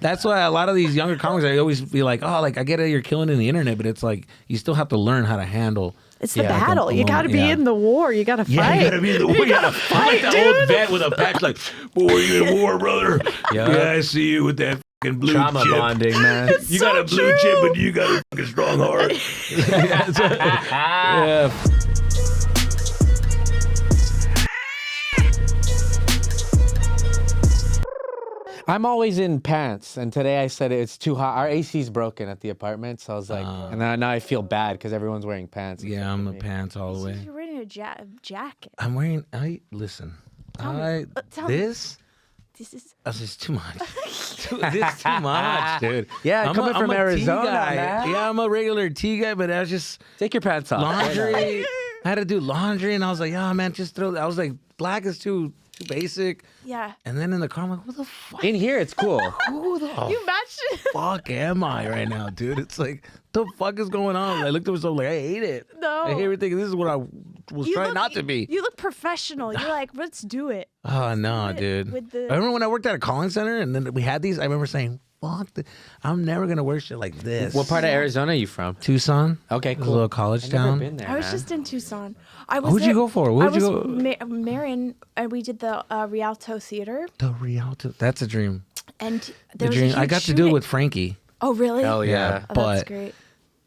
That's why a lot of these younger comics, I always be like, oh, like I get it, you're killing in the internet, but it's like you still have to learn how to handle. It's the battle. You got to be in the war. You got to fight. Yeah, you got to be in the war. You got to fight, I'm like the old vet with a patch, like, boy, you in war, brother. Yeah, I see you with that fucking blue trauma chip. bonding, man. You got a blue chip, but you got a fucking strong heart. Yeah. I'm always in pants, and today I said it's too hot. Our AC's broken at the apartment, so I was like, and now I feel bad because everyone's wearing pants. Yeah, I'm a pants all the way. You're wearing a jacket. I'm wearing. Listen. This is too much. This is too much, dude. Yeah, coming from Arizona, man. Yeah, I'm a regular tea guy, but I was just take your pants off. Laundry. I had to do laundry, and I was like, oh man, just throw. I was like, black is too basic. Yeah. And then in the car, I'm like, who the fuck? In here, it's cool. Who the You matched it. fuck am I right now, dude? It's like, the fuck is going on? I looked at myself like, I hate it. No. I hate everything. This is what I was trying not to be. You look professional. You're like, let's do it. Oh, no, dude. I remember when I worked at a calling center and then we had these, I remember saying, fuck, I'm never going to wear shit like this. What part of Arizona are you from? Tucson. Okay, It was cool. a little college I've town. never been there, I was man. just in Tucson. I was Who'd you go for? Where'd you go? Marin, and we did the Rialto Theater. The Rialto. That's a dream. And The there was a dream. huge I got to shooting. do it with Frankie. Oh, really? Hell yeah. Oh, but that's great.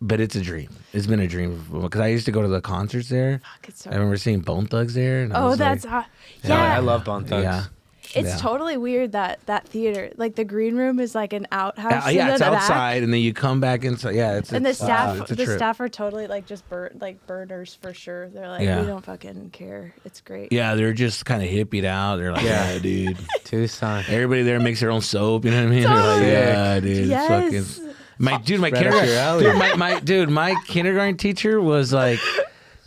But it's a dream. It's been a dream because I used to go to the concerts there. Fuck, it's so I remember seeing Bone Thugs there. And I Oh, was that's like, yeah. I love Bone Thugs. Yeah. It's totally weird that theater, like the green room, is like an outhouse. Yeah, it's in the outside, back. and then you come back inside. Yeah, it's And the staff, it's a the trip. staff are totally like just burners for sure. They're like, Yeah. we don't fucking care. It's great. Yeah, they're just kind of hippied out. They're like, yeah, dude. Tucson. Everybody there makes their own soap. You know what I mean? They're like, yeah, dude. It's Yes. fucking. My Right up your alley. dude, my kindergarten teacher was like,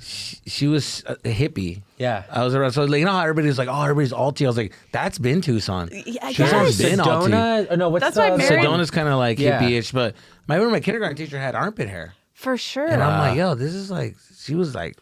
she was a hippie. Yeah. I was around, so like, you know how everybody's like, oh, everybody's alty. I was like, that's been Tucson. I Tucson's guess. been alty. Sedona? Or no, what's That's the... why Marin- Sedona's kind of like Yeah. hippie-ish, but I remember my kindergarten teacher had armpit hair. For sure. And I'm like, yo, this is like, she was like,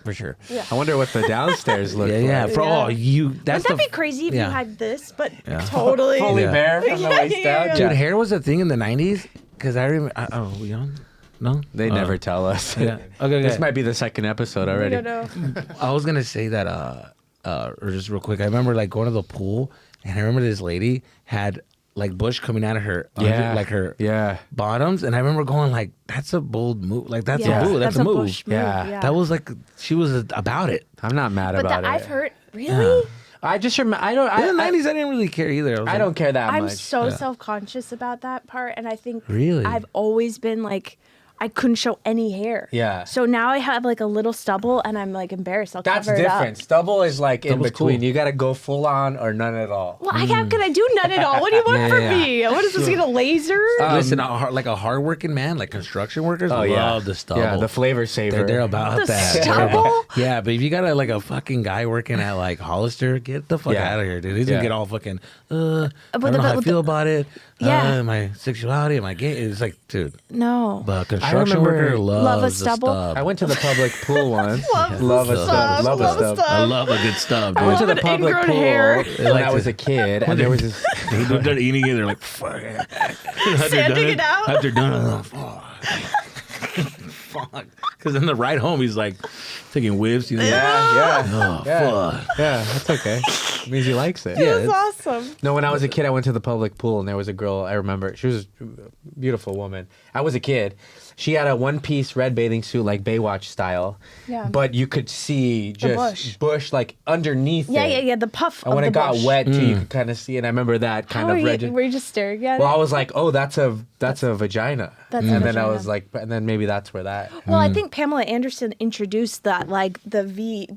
for sure. I wonder what the downstairs look Yeah, like. yeah. For all you, that's Wouldn't that the be crazy if yeah. you had this, but totally. Fully Yeah. bare from the waist down. Dude, hair was a thing in the 90s because I remember. Oh, we on? No, They never tell us. Yeah. Okay. This might be the second episode I already. don't know. I was gonna say that. Or just real quick. I remember like going to the pool, and I remember this lady had like bush coming out of her, like her bottoms, and I remember going like, "That's a bold move. Like that's Yeah, a move. That's a move." bush move. Yeah. That was like she was about it. I'm not mad But about it. I've heard, really? I just remember. In the 90s, I didn't really care either. I don't care that I'm much. so self-conscious about that part, and I think Really? I've always been like, I couldn't show any hair. Yeah. So now I have like a little stubble, and I'm like embarrassed. I'll That's cover it up. different. Stubble is like Stubble's in between. cool. You got to go full on or none at all. Well, I can't. Can I do none at all? What do you want Yeah, from yeah. me? What is this? Get a laser? Listen, like a hardworking man, like construction workers, love the stubble. Yeah, the flavor saver. They're about The that. stubble? Yeah, but if you got like a fucking guy working at like Hollister, get the fuck out of here, dude. He's gonna get all fucking. I don't know how I feel about it. Yeah. My sexuality, my gay. It's like, dude. No. But construction remember- worker loves Love a the stubble? stub. I went to the public pool once. Love a the stub. stub. Love a Love a stub. stub. I love a good stub, I dude. Went to love the an public ingrown pool hair. when I was a kid, and there was this. They're done eating it. They're like, fuck. Sanding it out. After done, fuck. Because then the ride home, he's like taking whiffs. You know? Yeah. Oh, fuck. Yeah, that's okay. It means he likes it. Yeah, That's awesome. No, when I was a kid, I went to the public pool, and there was a girl. I remember she was a beautiful woman. I was a kid. She had a one-piece red bathing suit, like Baywatch style. Yeah. But you could see just bush. like underneath Yeah, it. yeah. The puff. And when of it the got bush. wet, too, you could kind of see it. And I remember that kind How of were red. you, were you just staring at Well, it? I was like, oh, that's a vagina. That's and a then I vagina. was like, and then maybe that's where that. Well, I think Pamela Anderson introduced that, like the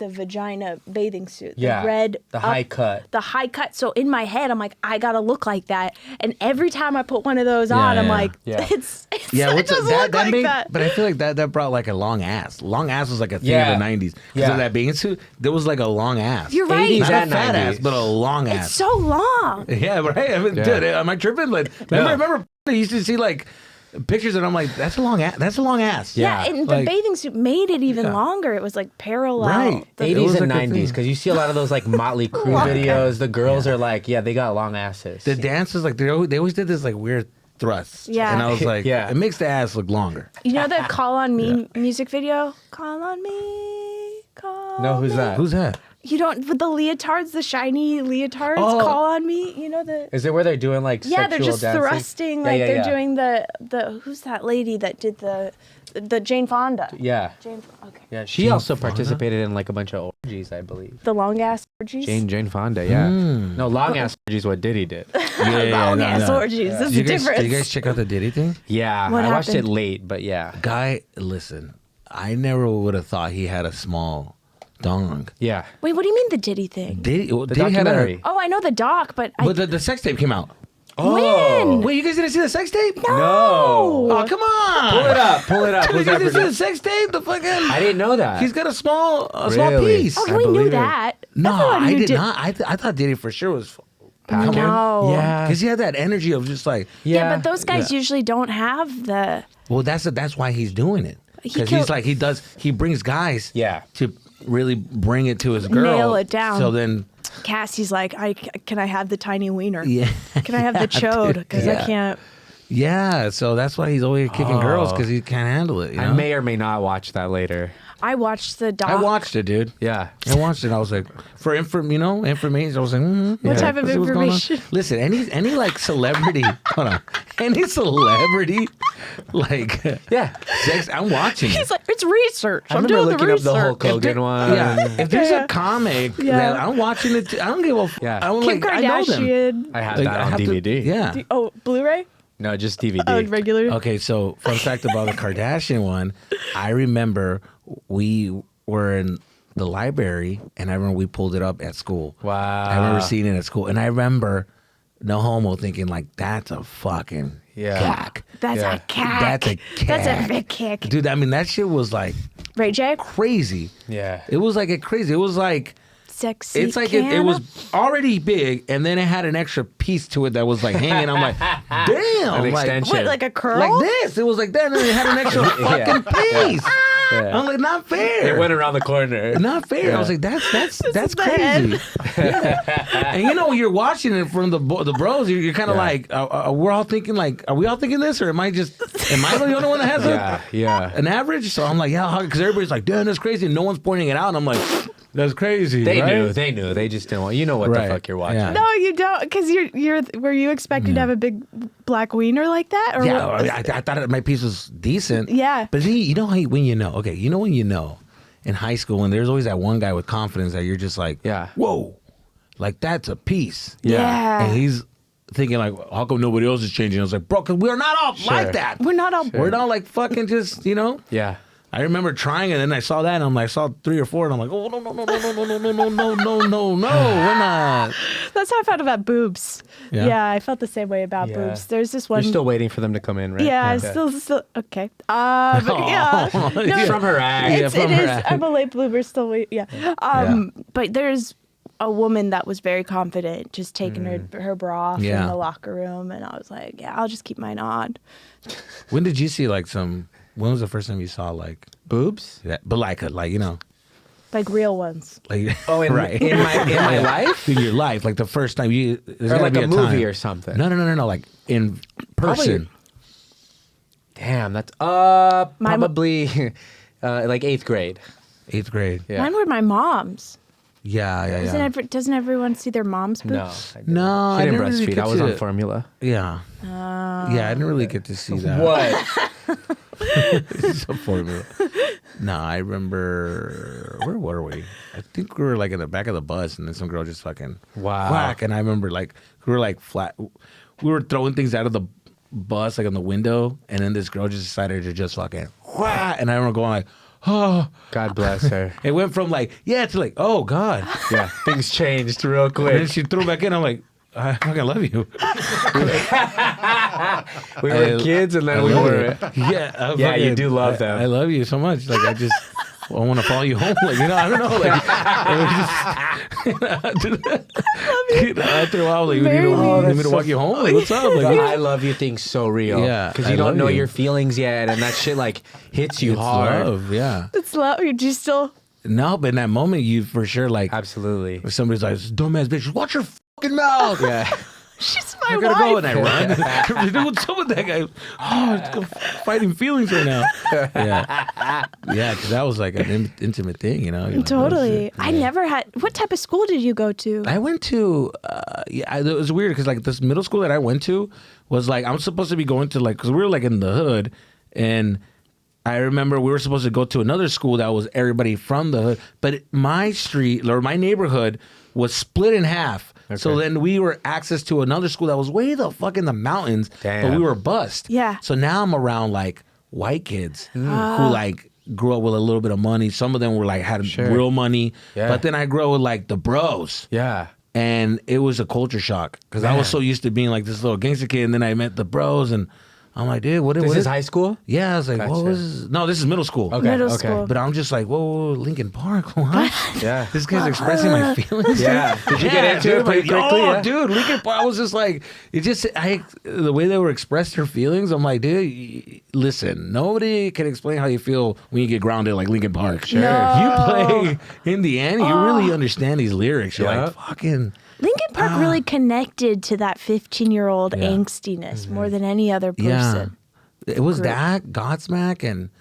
vagina bathing suit. Yeah, The red. the high cut. The high cut. So in my head, I'm like, I gotta look like that. And every time I put one of those on, I'm yeah. like, Yeah. it's Yeah, it what's doesn't that? look That like made, that. but I feel like that brought like a long ass. Long ass was like a thing Yeah. in the 90s. Because Yeah. of that bathing suit, there was like a long ass. You're right. 80s Not a and fat 90s. ass, but a long It's ass. so long. Yeah, right. I mean, dude, am I tripping? Like, remember, I used to see like pictures, and I'm like, that's a long ass. Yeah, and the bathing suit made it even longer. It was like parallel. Right. 80s and 90s, because you see a lot of those like Motley Crue videos. The girls are like, they got long asses. The dances, like they always did this like weird thrusts. Yeah. And I was like, it makes the ass look longer. You know the Call on Me music video? Call on me, call No, who's me. that? Who's that? You don't, with the leotards, the shiny leotards, Call on Me. You know the... Is it where they're doing like sexual they're just dancing? thrusting, like they're doing the, who's that lady that did the Jane Fonda? Yeah. Okay. Yeah, she Jane also Fonda? participated in like a bunch of orgies, I believe. The long ass orgies? Jane Fonda, yeah. No, long ass orgies what Diddy did. Long ass orgies. There's a difference. Did you guys check out the Diddy thing? Yeah, What I watched it happened? late, but yeah. Guy, listen, I never would have thought he had a small dong. Yeah. Wait, what do you mean the Diddy thing? Diddy had documentary. Oh, I know the doc, but but the sex tape came out. when? Wait, you guys didn't see the sex tape? No. Oh, come on. Pull it up. You Who's guys that didn't see the producer? sex tape? The fucking... I didn't know that. He's got a small Really? piece. Oh, I we knew believe it. that. No, Everyone I knew did Did- not. I thought Diddy for sure was... No. Yeah. Because he had that energy of just like... Yeah, but those guys usually don't have the... Well, that's why he's doing it. Because he's like, he brings guys to really bring it to his girl. Nail it down. So then... Cassie's like, can I have the tiny wiener? Yeah. Can I have the chode? Because I Yeah. can't. Yeah, so that's why he's always kicking girls, because he can't handle it. You know? I may or may not watch that later. I watched the doc. I watched it, dude. Yeah. I watched it. I was like, information. I was like, What type of let's see what's going on. information? Listen, any like celebrity, hold on, any celebrity, like, sex. I'm watching it. He's like, it's research. I I'm remember doing the looking up research. the Hulk Hogan one. Yeah, if there's a comic Yeah. that I'm watching it, I don't give a. Yeah. I don't Kim like. I know them. Kardashian. I have Like, that I on have to- DVD. yeah. Oh, Blu-ray? No, just DVD. Oh, regular? Okay, so fun fact about the Kardashian one, I remember we were in the library, and I remember we pulled it up at school. Wow. I remember seeing it at school, and I remember, no homo, thinking like, that's a fucking cack. That's Yeah. a cack. That's a cack. That's a big kick. Dude, I mean, that shit was like Ray J? crazy. Yeah. It was like crazy. It was like, Sexy. it's like it was already big, and then it had an extra piece to it that was like hanging. I'm like, damn. An like, extension. What, like a curl? like this. It was like that, and then it had an extra fucking piece. Yeah. I'm like, not fair. It went around the corner. Not fair. I was like, that's crazy. Yeah. And you know, when you're watching it from the bros, you're kind of like, we're all thinking like, are we all thinking this, or am I the only one that has an average? So I'm like, because everybody's like, damn, that's crazy. And no one's pointing it out, and I'm like, that's crazy. They right? knew. They just didn't want. You know what the fuck you're watching. Yeah. No, you don't, because were you expecting to have a big black wiener like that? Or Yeah, what? I thought my piece was decent. Yeah. But you know when you know. Okay, you know when you know in high school, when there's always that one guy with confidence that you're just like, whoa, like that's a piece. Yeah. And he's thinking like, how come nobody else is changing? I was like, bro, because we're not all like that. We're not all... We're not like fucking just, you know? Yeah. I remember trying it, and then I saw that, and I'm like, I saw 3 or 4, and I'm like, oh, no, we're not. That's how I felt about boobs. Yeah? Yeah, I felt the same way about boobs. There's this one... You're still waiting for them to come in, right? Yeah, still okay. But yeah. No, From her act. from her it is. act. I'm a late bloomer, still wait. Yeah. But there's a woman that was very confident, just taking her bra off in the locker room, and I was like, yeah, I'll just keep mine on. When did you see like some? When was the first time you saw like boobs? that? But like you know, Like real ones. like Oh, in my life? in your life, like the first time you Or like a movie or something. No, like in person. Damn, that's probably like 8th grade. 8th grade. Yeah. Mine were my mom's. Yeah. Doesn't everyone see their mom's boobs? No. No, She I didn't never really breastfeed. get I was to- on formula. Yeah. Yeah, I didn't really get to see that. What? It's a formula. No, I remember. Where were we? I think we were like in the back of the bus, and then some girl just fucking whack. And I remember like we were like flat. We were throwing things out of the bus like on the window, and then this girl just decided to just fucking whack. And I remember going like, oh, God bless her. it went from like to like, oh God. Yeah, things changed real And then quick. she threw back in. I'm like, I fucking love you. We were kids, and then we were. Yeah, Yeah, you do love them. I love you so much. Like I want to follow you home. Like, I don't know. Like, after a while, like, you need me to walk you home? Like, what's up? Like, I love you thing's so real. Yeah. Because you don't know your feelings yet, and that shit, like, hits you hard. Love, yeah. It's love. Do you still... No, but in that moment, you for sure, like... Absolutely. If somebody's like, dumbass bitch, watch your fucking mouth. Yeah. She's my I gotta go and I run. What's up with that guy? It's fighting feelings right now. Yeah, because that was like an intimate thing, You're totally. Like, I never had. What type of school did you go to? I went to. It was weird because like this middle school that I went to was like I'm supposed to be going to like because we were like in the hood, and I remember we were supposed to go to another school that was everybody from the hood, but my street or my neighborhood was split in half. Okay. So then we were access to another school that was way the fuck in the mountains, but we were bused. Yeah. So now I'm around like white kids who like grew up with a little bit of money. Some of them were like had real money, but then I grew up with like the bros. Yeah. And it was a culture shock because I was so used to being like this little gangster kid, and then I met the bros and. I'm like, dude, what is this? High school? Yeah, I was like, what was this? No, this is middle school. Okay, middle school. But I'm just like, whoa, Lincoln Park, what? Yeah. This guy's expressing my feelings. Yeah. Did you get into it pretty quickly? Oh, dude, Lincoln Park. I was just like, the way they were expressed their feelings. I'm like, dude, listen, nobody can explain how you feel when you get grounded like Lincoln Park. Sure. No. You play Indiana, you really understand these lyrics. You're like, fucking. Lincoln Park really connected to that 15-year-old angstiness more than any other person. Yeah. It was that, Godsmack, and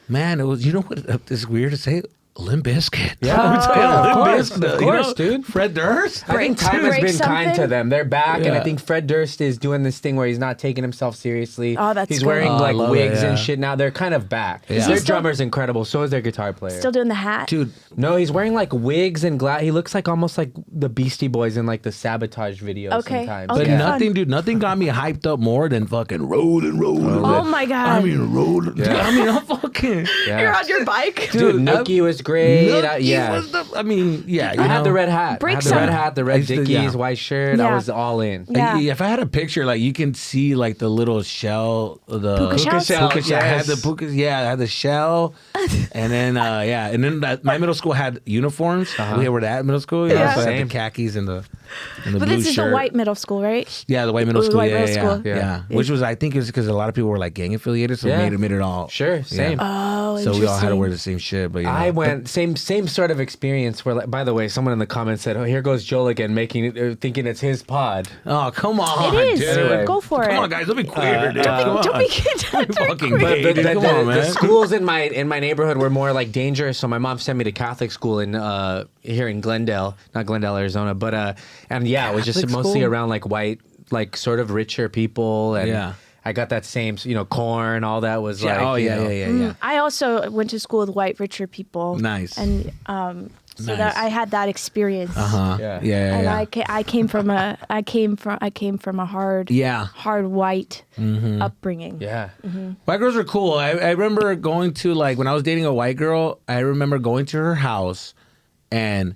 man, it was, what, it's weird to say, Limp Bizkit. Yeah, of course, dude. Fred Durst. I think time has been kind to them. They're back, and I Yeah. think Fred Durst is doing this thing where he's not taking himself seriously. Oh, that's He's good. wearing like love wigs it, and yeah. shit now. They're kind of back. Yeah. Their still- drummer's incredible. So is their guitar player. Still doing the hat? Dude, No, he's wearing like wigs and glass. He looks like almost like the Beastie Boys in like the Sabotage videos Okay. sometimes. but Okay. nothing got me hyped up more than fucking rolling. Oh my God. I mean, rolling. Dude, I mean, I'm fucking. Yeah. You're on your bike? Dude, Nookie was great. Nookie was I had the red hat. Break I had the some- red hat, the red used to- Dickies, white shirt. Yeah. I was all in. Yeah. If I had a picture, like you can see like the little shell, the Puka shells? Puka shell. I had yes. the puka, I had the shell, and then my middle school had uniforms. We were at middle school, so I had Same. the khakis and the blue But this is shirt. the white middle school, right? Yeah, the white middle It was school. white Yeah, middle school. yeah. Which was, I think, it was because a lot of people were like gang affiliated, so Yeah. it made it all. Sure, same. Oh, So we all had to interesting. wear the same shit, but I went same sort of experience where, like, by the way, someone in the comments said, "Oh, here goes Joel again, thinking it's his pod." Oh, come on, It is. dude. Go for it. Come on, guys, don't be queer, dude. Come Don't on. be Fucking queer. gay, dude. Come on, The man. schools in my neighborhood were more like dangerous, so my mom sent me to Catholic school in here in Glendale, not Glendale, Arizona, but and yeah, it was just Catholic mostly school? around like white, like sort of richer people, and Yeah. I got that same, corn, all that was like, Oh, you know. yeah. I also went to school with white, richer people. Nice. And so Nice. that I had that experience. Uh-huh. Yeah. Yeah. And Yeah. I came from a hard Yeah. hard white upbringing. Yeah. White girls are cool. I remember going to, like, when I was dating a white girl, I remember going to her house and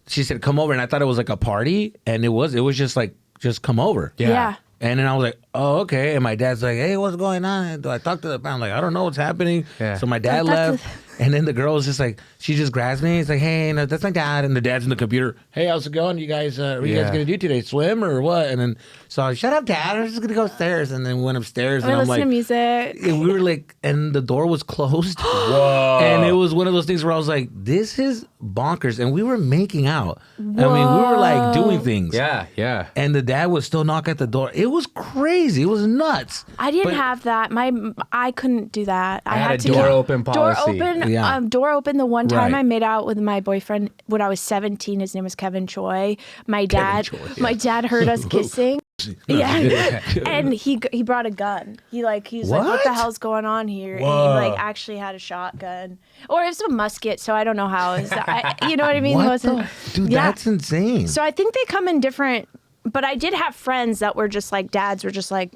she said, come over. And I thought it was like a party. And it was just like, just come over. Yeah. And then I was like, oh, okay. And my dad's like, hey, what's going on? I talked to the I'm like, I don't know what's happening. Yeah. So my dad left. And then the girl was just like, she just grabs me. It's like, hey, no, that's my dad. And the dad's in the computer. Hey, how's it going? You guys, what are you guys going to do today? Swim or what? And then, so I was, shut up, dad. I'm just going to go upstairs. And then we went upstairs. I And I'm listen like, to music. and we were like, and the door was closed. Whoa. And it was one of those things where I was like, this is bonkers. And we were making out. I mean, we were like doing things. Yeah. Yeah. And the dad would still knock at the door. It was crazy. It was nuts. I didn't But- have that. I couldn't do that. I had had a to door keep- open policy. Door open. The one time Right. I made out with my boyfriend when I was 17. His name was Kevin Choi. My dad heard us kissing. Yeah, and he brought a gun. He was like, "What the hell's going on here?" Whoa. And he actually had a shotgun, or it was a musket. So I don't know how. You know what I mean? What It wasn't. the- Dude, that's insane. So I think they come in different. But I did have friends that were just like dads were just like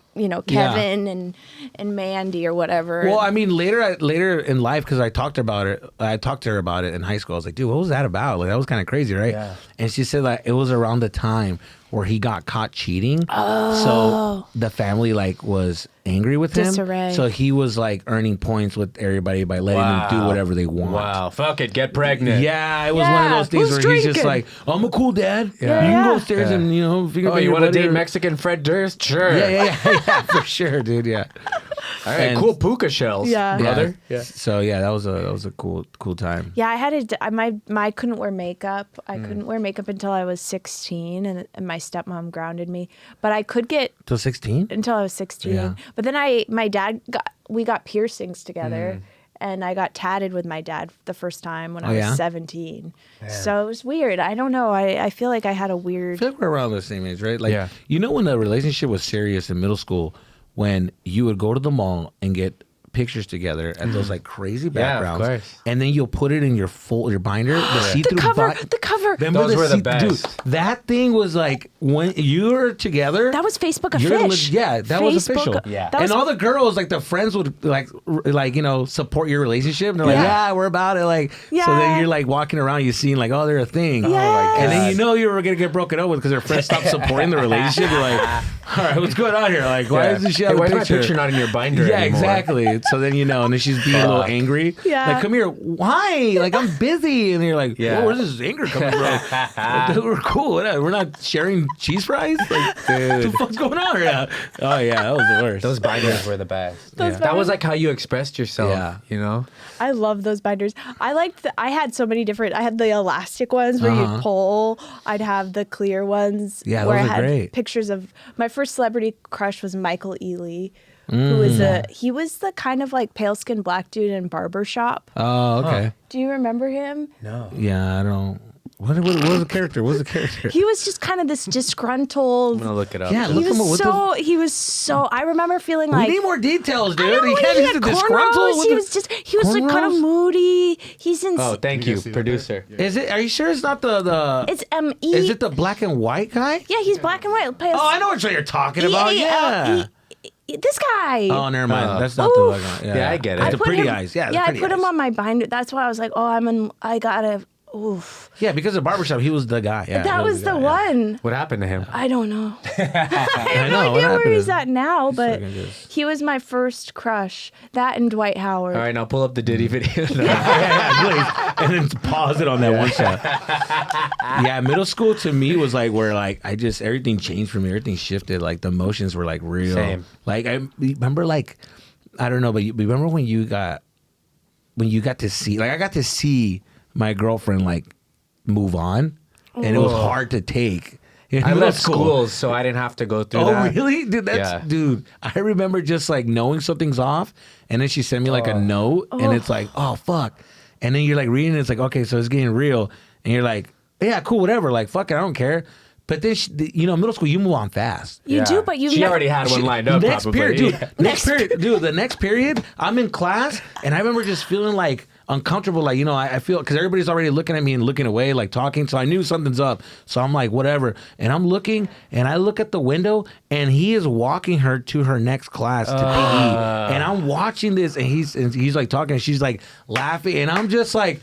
Kevin and Mandy or whatever. Well, I mean, later in life, because I talked to her about it in high school. I was like, dude, what was that about? Like, that was kind of crazy, right? Yeah. And she said that it was around the time where he got caught cheating. So the family like was angry with Disarray. him. So he was like earning points with everybody by letting them do whatever they want. Wow. Fuck it. Get pregnant. Yeah, it was one of those things Who's where he's just drinking? like, I'm a cool dad. Yeah. You can go upstairs and, you know, if you Oh, you want to date Mexican Fred Durst? Sure. Yeah, for sure, dude. Yeah. All right. And- Cool puka shells, brother. Yeah. So yeah, that was a cool time. Yeah, I had I couldn't wear makeup. I couldn't wear makeup until I was 16, and my stepmom grounded me. But I could get Till 16? until I was 16. Yeah. But then we got piercings together, and I got tatted with my dad the first time when I was 17. So it was weird. I don't know. I feel like I had a weird. I feel like we're around the same age, right? Like, you know, when the relationship was serious in middle school, when you would go to the mall and get pictures together at those like crazy backgrounds, of course. and then you'll put it in your binder, the see-through The cover. Remember Those were the Dude, best. that thing was like when you were together. That was Facebook you're official. that was official. Yeah. That was- And all the girls, like the friends would like you know, support your relationship. And they're like, yeah, we're about it. Like, so Yeah. then you're like walking around, you seeing like, oh, they're a thing. Yes. And then you know you were gonna get broken up with because their friends stopped supporting the relationship. You're like, all right, what's going on here? Like, why is this shit? Hey, have a why is my picture not in your binder Yeah, anymore? exactly. So then you know, and then she's being a little angry. Yeah. Like, come here. Why? Like, I'm busy. And you're like, Yeah. where's this anger coming from? We're cool. Whatever. We're not sharing cheese fries. Like, what the fuck's going on right now? Oh yeah, that was the worst. Those binders were the best. Those That was binders- like how you expressed yourself. Yeah. You know? I love those binders. I had so many different. I had the elastic ones where you'd pull. I'd have the clear ones. Yeah, where those I are had great. pictures of my first celebrity crush was Michael Ealy, who was he was the kind of like pale skinned black dude in Barbershop. Oh, okay. Do you remember him? No. Yeah, I don't. What was the character? What was the character? He was just kind of this disgruntled. I'm going to look it up. Yeah, He look him up. What he was so. I remember feeling we like. need more details, dude. I know, He he had had disgruntled. cornrows. What the- He was like kind of cornrows? moody. He's in. Oh, thank you, producer. Is it? Are you sure it's not the? It's Is it the black and white guy? Yeah, he's black and white. Pale Oh, I know what you're talking about. Yeah. This guy. Oh, never mind. Oh. That's not the black guy. Yeah, I get it. That's the put pretty him- eyes. Yeah, the Yeah, I pretty put him eyes. on my binder. That's why I was like, oh, I gotta. Oof. Yeah, because of Barbershop, he was the guy. Yeah, That he was the guy, yeah. one. What happened to him? I don't know. I I have know, no what idea where happened he's to him? at now, but fucking just- he was my first crush. That and Dwight Howard. All right, now pull up the Diddy video. Yeah, please. And then pause it on that one shot. Yeah, middle school to me was like where like everything changed for me. Everything shifted. Like the emotions were like real. Same. Like I remember like I don't know, but you remember when you got to see I got to see my girlfriend like move on, and it was hard to take. In I middle left school. schools, so I didn't have to go through Oh that. really, dude? Dude. I remember just like knowing something's off, and then she sent me like a note, and it's like, oh fuck, and then you're like reading it, it's like, okay, so it's getting real, and you're like, yeah, cool, whatever, like fuck it, I don't care. But then middle school, you move on fast. You do, but you She already had one lined up, Next probably. period, dude. The next period, I'm in class, and I remember just feeling like uncomfortable. Like, you know, I feel because everybody's already looking at me and looking away, like talking. So I knew something's up. So I'm like, whatever. And I'm looking, and I look at the window, and he is walking her to her next class to PE. And I'm watching this, and he's like talking, and she's like laughing, and I'm just like,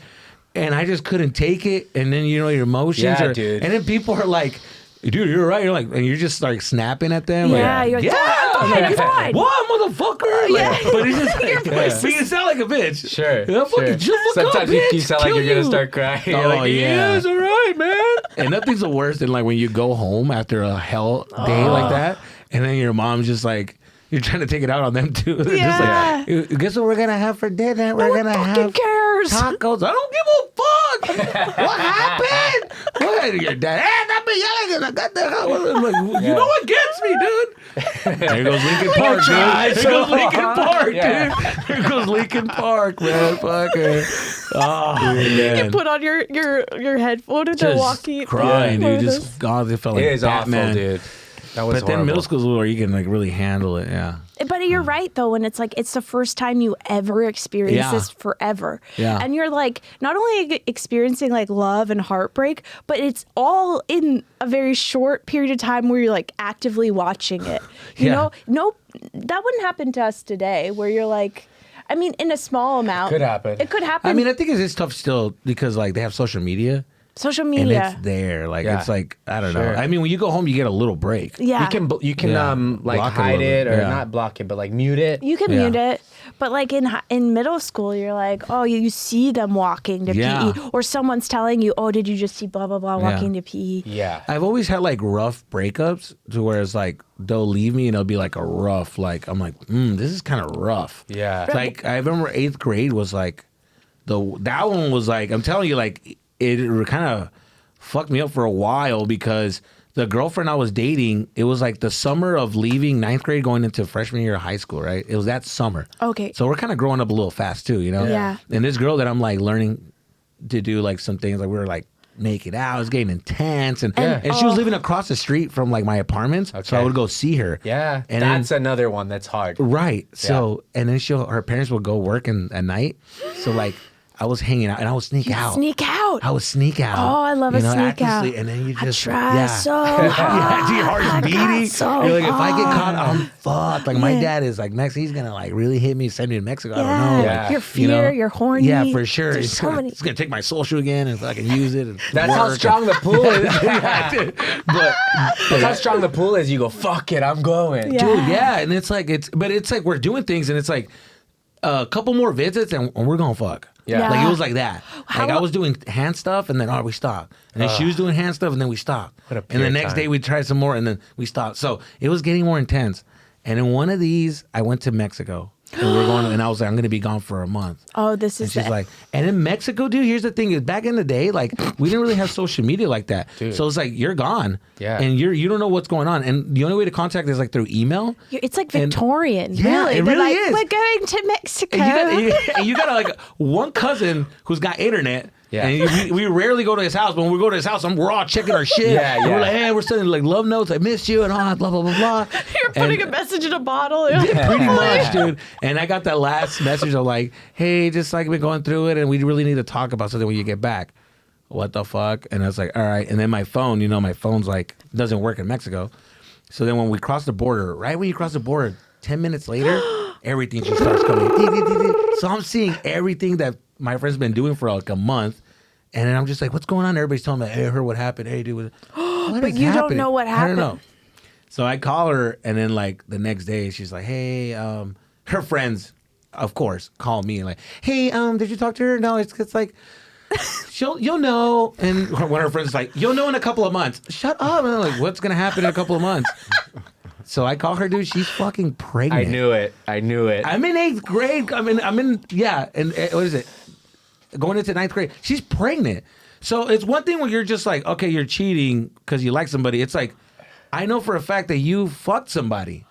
and I just couldn't take it. And then you know your emotions, Yeah, dude. and then people are like, dude, you're right. You're like, and you're just like snapping at them. Yeah, like, you're like, yeah, fine, fine. What, motherfucker? Like, but it's just like, Your voice but you sound like a bitch. Sure. Yeah, fucking just fuck Sometimes up, bitch. you sound like Kill you're going to you. start crying. You're Oh, like, yeah. it's all right, man. And nothing's worse than like when you go home after a hell day like that, and then your mom's just like, you're trying to take it out on them too. They're Yeah. just like, guess what we're gonna have for dinner? We're one gonna fucking have cares. tacos. I don't give a fuck. What happened? What? Your dad? Hey, not me yelling. I got that. I'm like, you know what gets me, dude? There goes Lincoln Park, dude. There goes Lincoln Park, dude. There goes Lincoln Park, man. Fucker. Oh man. You put on your headphone and they're Just walking. crying, One dude. of Just God, it felt like It is Batman. awful, dude. That was But then horrible. middle school is where you can like really handle it. Yeah. But you're right though, when it's like it's the first time you ever experience Yeah. this forever. Yeah. And you're like not only experiencing like love and heartbreak, but it's all in a very short period of time where you're like actively watching it. You Yeah. know? No, that wouldn't happen to us today where you're like, I mean, in a small amount. Could happen. It could happen. I mean, I think it's tough still because like they have social media. Social media. And it's there. Like, it's like, I don't know. I mean, when you go home, you get a little break. Yeah. You can like block hide it or not block it, but like mute it. You can mute it. But like in middle school, you're like, oh, you see them walking to PE, or someone's telling you, oh, did you just see blah blah blah walking to PE? Yeah. I've always had like rough breakups to where it's like they'll leave me and it'll be like a rough. Like I'm like, this is kind of rough. Yeah. Like I remember 8th grade was like that one was like, I'm telling you, like it kind of fucked me up for a while because the girlfriend I was dating, it was like the summer of leaving 9th grade going into freshman year of high school, right? It was that summer. Okay. So we're kind of growing up a little fast too, you know? Yeah. And this girl that I'm like learning to do like some things, like we were like making out, it was getting intense. And she was living across the street from like my apartments. Okay. So I would go see her. Yeah. And that's another one that's hard. Right. So, and then her parents would go work at night. So like, I was hanging out and I would sneak out. Sneak out. I would sneak out. Oh, I love a sneak out. And then you just try so hard. Your heart's beating. So You're like, if I get caught, I'm fucked. Like my dad is like Mexican. He's gonna like really hit me, send me to Mexico. I don't know. Like, your fear, you're horny. Yeah, for sure. He's gonna take my social again and I can use it. And that's how strong the pool is. But that's how strong the pool is. You go, fuck it, I'm going, dude. Yeah, and it's like we're doing things, and it's like a couple more visits, and we're gonna fuck. Yeah. Like it was like that. Like I was doing hand stuff and then we stopped. And then she was doing hand stuff and then we stopped. And the next day we tried some more and then we stopped. So it was getting more intense. And in one of these, I went to Mexico. And we're going, and I was like, I'm gonna be gone for a month. Oh, this is. And she's like, and in Mexico, dude. Here's the thing: is back in the day, like we didn't really have social media like that. Dude. So it's like you're gone, and you don't know what's going on, and the only way to contact is like through email. It's like Victorian, yeah, really. It really like, is. We're going to Mexico. And you got like one cousin who's got internet. Yeah. And we rarely go to his house, but when we go to his house, we're all checking our shit. And we're like, hey, we're sending like love notes. I missed you and all that, blah, blah, blah, blah. You're putting a message in a bottle. Yeah, pretty much, dude. And I got that last message of like, hey, just like been going through it and we really need to talk about something when you get back. What the fuck? And I was like, all right. And then my phone, my phone's like, doesn't work in Mexico. So then when we cross the border, right when you cross the border, 10 minutes later, everything just starts coming. So I'm seeing everything that my friend's been doing for like a month. And then I'm just like, what's going on? Everybody's telling me, hey, I heard what happened. Hey, dude. But you don't know what happened. I don't know. So I call her, and then like the next day, she's like, hey, her friends, of course, call me and like, hey, did you talk to her? No, it's like, you'll know. And one of her friends is like, you'll know in a couple of months. Shut up. And I'm like, what's going to happen in a couple of months? So I call her, dude. She's fucking pregnant. I knew it. I'm in 8th grade. And what is it? Going into 9th grade, she's pregnant. So it's one thing when you're just like, okay, you're cheating because you like somebody. It's like, I know for a fact that you fucked somebody.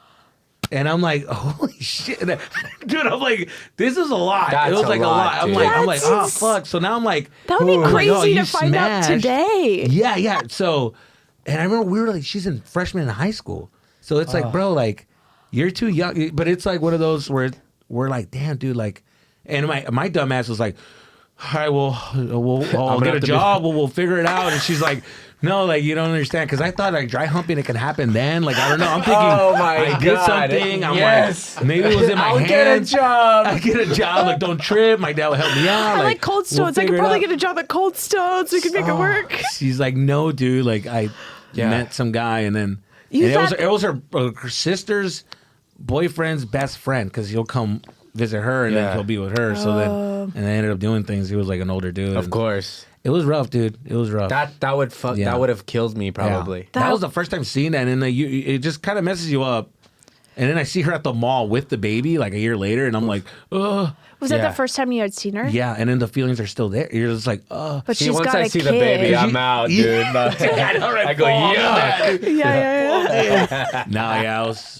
And I'm like, holy shit. Dude, I'm like, this is a lot. It was like a lot. I'm like, oh, fuck. So now I'm like, that would be crazy to find out today. Yeah. So, and I remember we were like, she's in freshman in high school. So it's like, bro, like, you're too young. But it's like one of those where we're like, damn, dude, like, and my dumb ass was like, all right, I'll get a job. We'll figure it out. And she's like, no, like, you don't understand. Because I thought, like, dry humping, it can happen then. Like, I don't know. I'm thinking, I did something. I'm like, maybe it was in my hands. I'll get a job. Like, don't trip. My dad will help me out. I like Cold Stones. I could probably get a job at Cold Stones. We could make it work. She's like, no, dude. Like, I met some guy. And then it was her sister's boyfriend's best friend. Because he'll come visit her and then he'll be with her. So then, and they ended up doing things. He was like an older dude. Of course. It was rough, dude. It was rough. That would have killed me probably. Yeah. That was the first time seeing that, and then it just kind of messes you up. And then I see her at the mall with the baby like a year later, and I'm like, ugh. Was that the first time you had seen her? Yeah, and then the feelings are still there. You're just like, ugh. But she's once got I a see kid. the baby, I'm out, dude. I go, yuck. Yeah.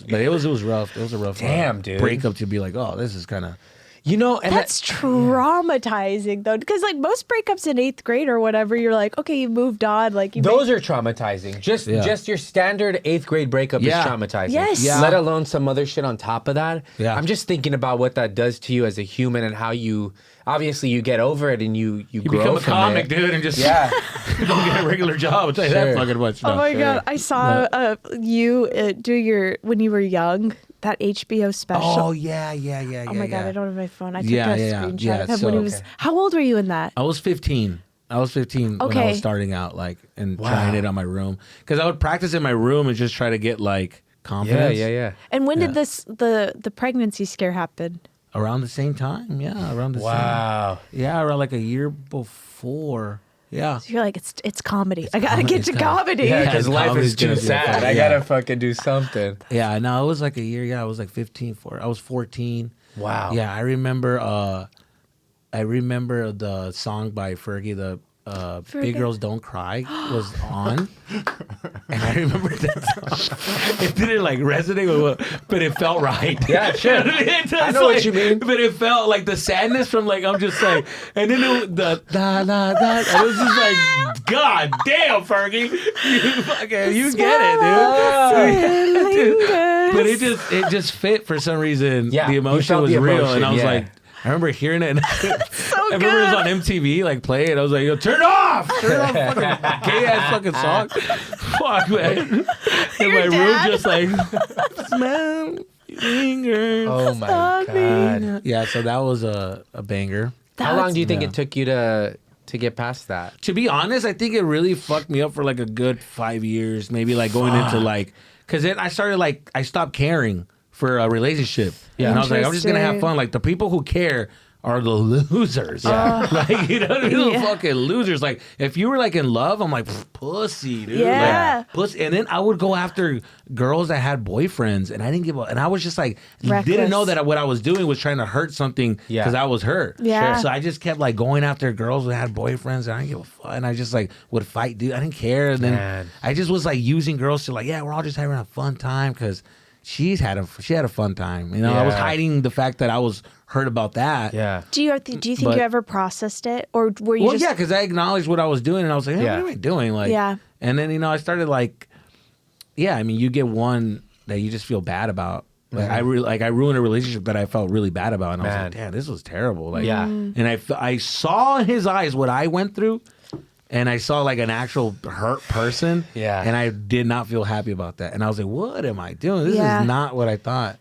But it was rough. It was a rough dude. breakup to be like, oh, this is kind of. And that's traumatizing though, because like most breakups in 8th grade or whatever, you're like, okay, you moved on, like those are traumatizing. Just your standard 8th grade breakup is traumatizing. Yes. Yeah. Let alone some other shit on top of that. Yeah. I'm just thinking about what that does to you as a human and how you obviously you get over it and you grow become a from comic, it. dude, and just don't get a regular job. I'll tell you that fucking much. Oh my god, I saw you do when you were young. That HBO special. Oh yeah. Oh my god, I don't have my phone. I took a screenshot of him when he was. Okay. How old were you in that? I was 15. I was 15 when I was starting out, like, and trying it on my room. Because I would practice in my room and just try to get, like, confidence. Yeah. And when did the pregnancy scare happen? Around the same time, around the same. Wow. Yeah, around like a year before. Yeah. So you're like, it's comedy. I gotta get to comedy. Yeah, because Yeah, life is too comedy's gonna be sad. fun. I gotta fucking do something. Yeah, no, it was like a year. Yeah, I was like 15 for it. I was 14. Wow. Yeah, I remember the song by Fergie, the Big Girls Don't Cry was on. And I remember that song. It didn't like resonate with what, but it felt right. Yeah, sure. I know what you mean. But it felt like the sadness from like, I'm just like, and then the da da da. And it was just like, God damn, Fergie. You get it, dude. But it just fit for some reason. Yeah, the emotion was real. And I was like, I remember hearing it. So I remember it was on MTV, like play it. I was like, yo, turn it off! Turn it off, fucking gay ass fucking song. Fuck, man. In my room, just like, smell fingers. Oh my God. Yeah, so that was a banger. How long do you think it took you to get past that? To be honest, I think it really fucked me up for like a good 5 years, maybe like going into like, because then I started like, I stopped caring for a relationship. Yeah. And I was like, I'm just going to have fun. Like the people who care are the losers. Yeah. Like, you know what I mean? The fucking losers. Like, if you were like in love, I'm like, pussy, dude. Yeah. Like, pussy. And then I would go after girls that had boyfriends, and I didn't give a, and I was just like, didn't know that what I was doing was trying to hurt something because I was hurt. Yeah. So I just kept like going after girls that had boyfriends, and I didn't give a fuck. And I just like would fight, dude. I didn't care. And then I just was like using girls to like, yeah, we're all just having a fun time because she had a fun time. You know, I was hiding the fact that I was hurt about that. Yeah. Do you think you ever processed it, or were you? Well, yeah, because I acknowledged what I was doing, and I was like, hey, what am I doing? Like, and then I started like, I mean, you get one that you just feel bad about. Like I ruined a relationship that I felt really bad about, and I was like, damn, this was terrible. Like, and I saw in his eyes what I went through. And I saw like an actual hurt person. Yeah. And I did not feel happy about that. And I was like, what am I doing? This is not what I thought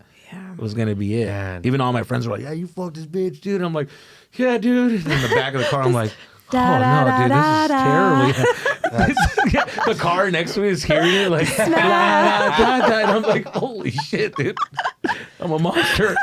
was going to be it. Man. Even all my friends were like, yeah, you fucked this bitch, dude. And I'm like, yeah, dude. And in the back of the car, I'm like, oh, no, dude, this is terrible. The car next to me is hearing it like, and I'm like, holy shit, dude. I'm a monster.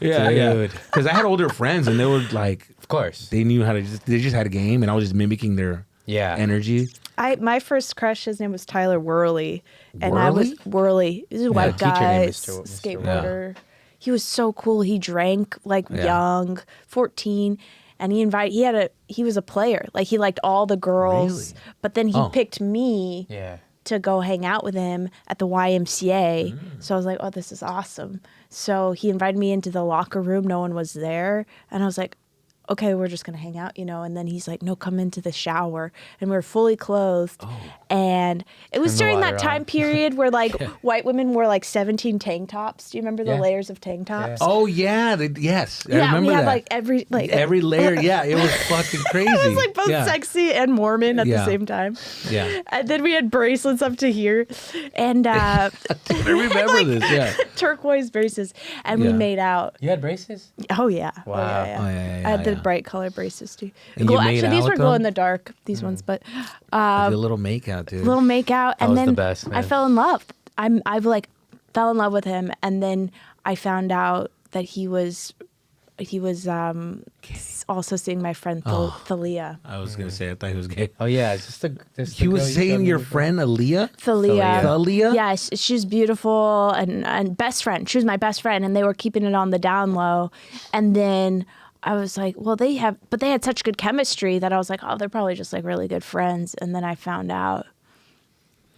Yeah. Because I had older friends and they were like, of course. They knew how to they just had a game and I was just mimicking their energy. My first crush, his name was Tyler Worley, and I was Worley. This is a white guy, skateboarder. Yeah. He was so cool. He drank like young, 14, and he was a player. Like he liked all the girls, but then he picked me to go hang out with him at the YMCA. So I was like, oh, this is awesome. So he invited me into the locker room. No one was there, and I was like, okay, we're just going to hang out, And then he's like, no, come into the shower. And we were fully clothed. Oh. And it was during that time period where like white women wore like 17 tank tops. Do you remember the layers of tank tops? Oh, yeah. Yes. I remember we had that. like every layer. Yeah, it was fucking crazy. It was like both sexy and Mormon at the same time. Yeah. And then we had bracelets up to here. And I remember this, yeah. Turquoise braces. And we made out. You had braces? Oh, yeah. Wow. I had the bright color braces too. And actually, these were glow in the dark. These ones, but the little makeout, dude. Little makeout, and then the best, man. I fell in love. I've like fell in love with him, and then I found out that he was also seeing my friend Thalia. I was gonna say I thought he was gay. Oh yeah, it's just he was saying your friend Aaliyah. Thalia. Yeah, she's beautiful and best friend. She was my best friend, and they were keeping it on the down low, and then I was like, well, they had such good chemistry that I was like, oh, they're probably just like really good friends. And then I found out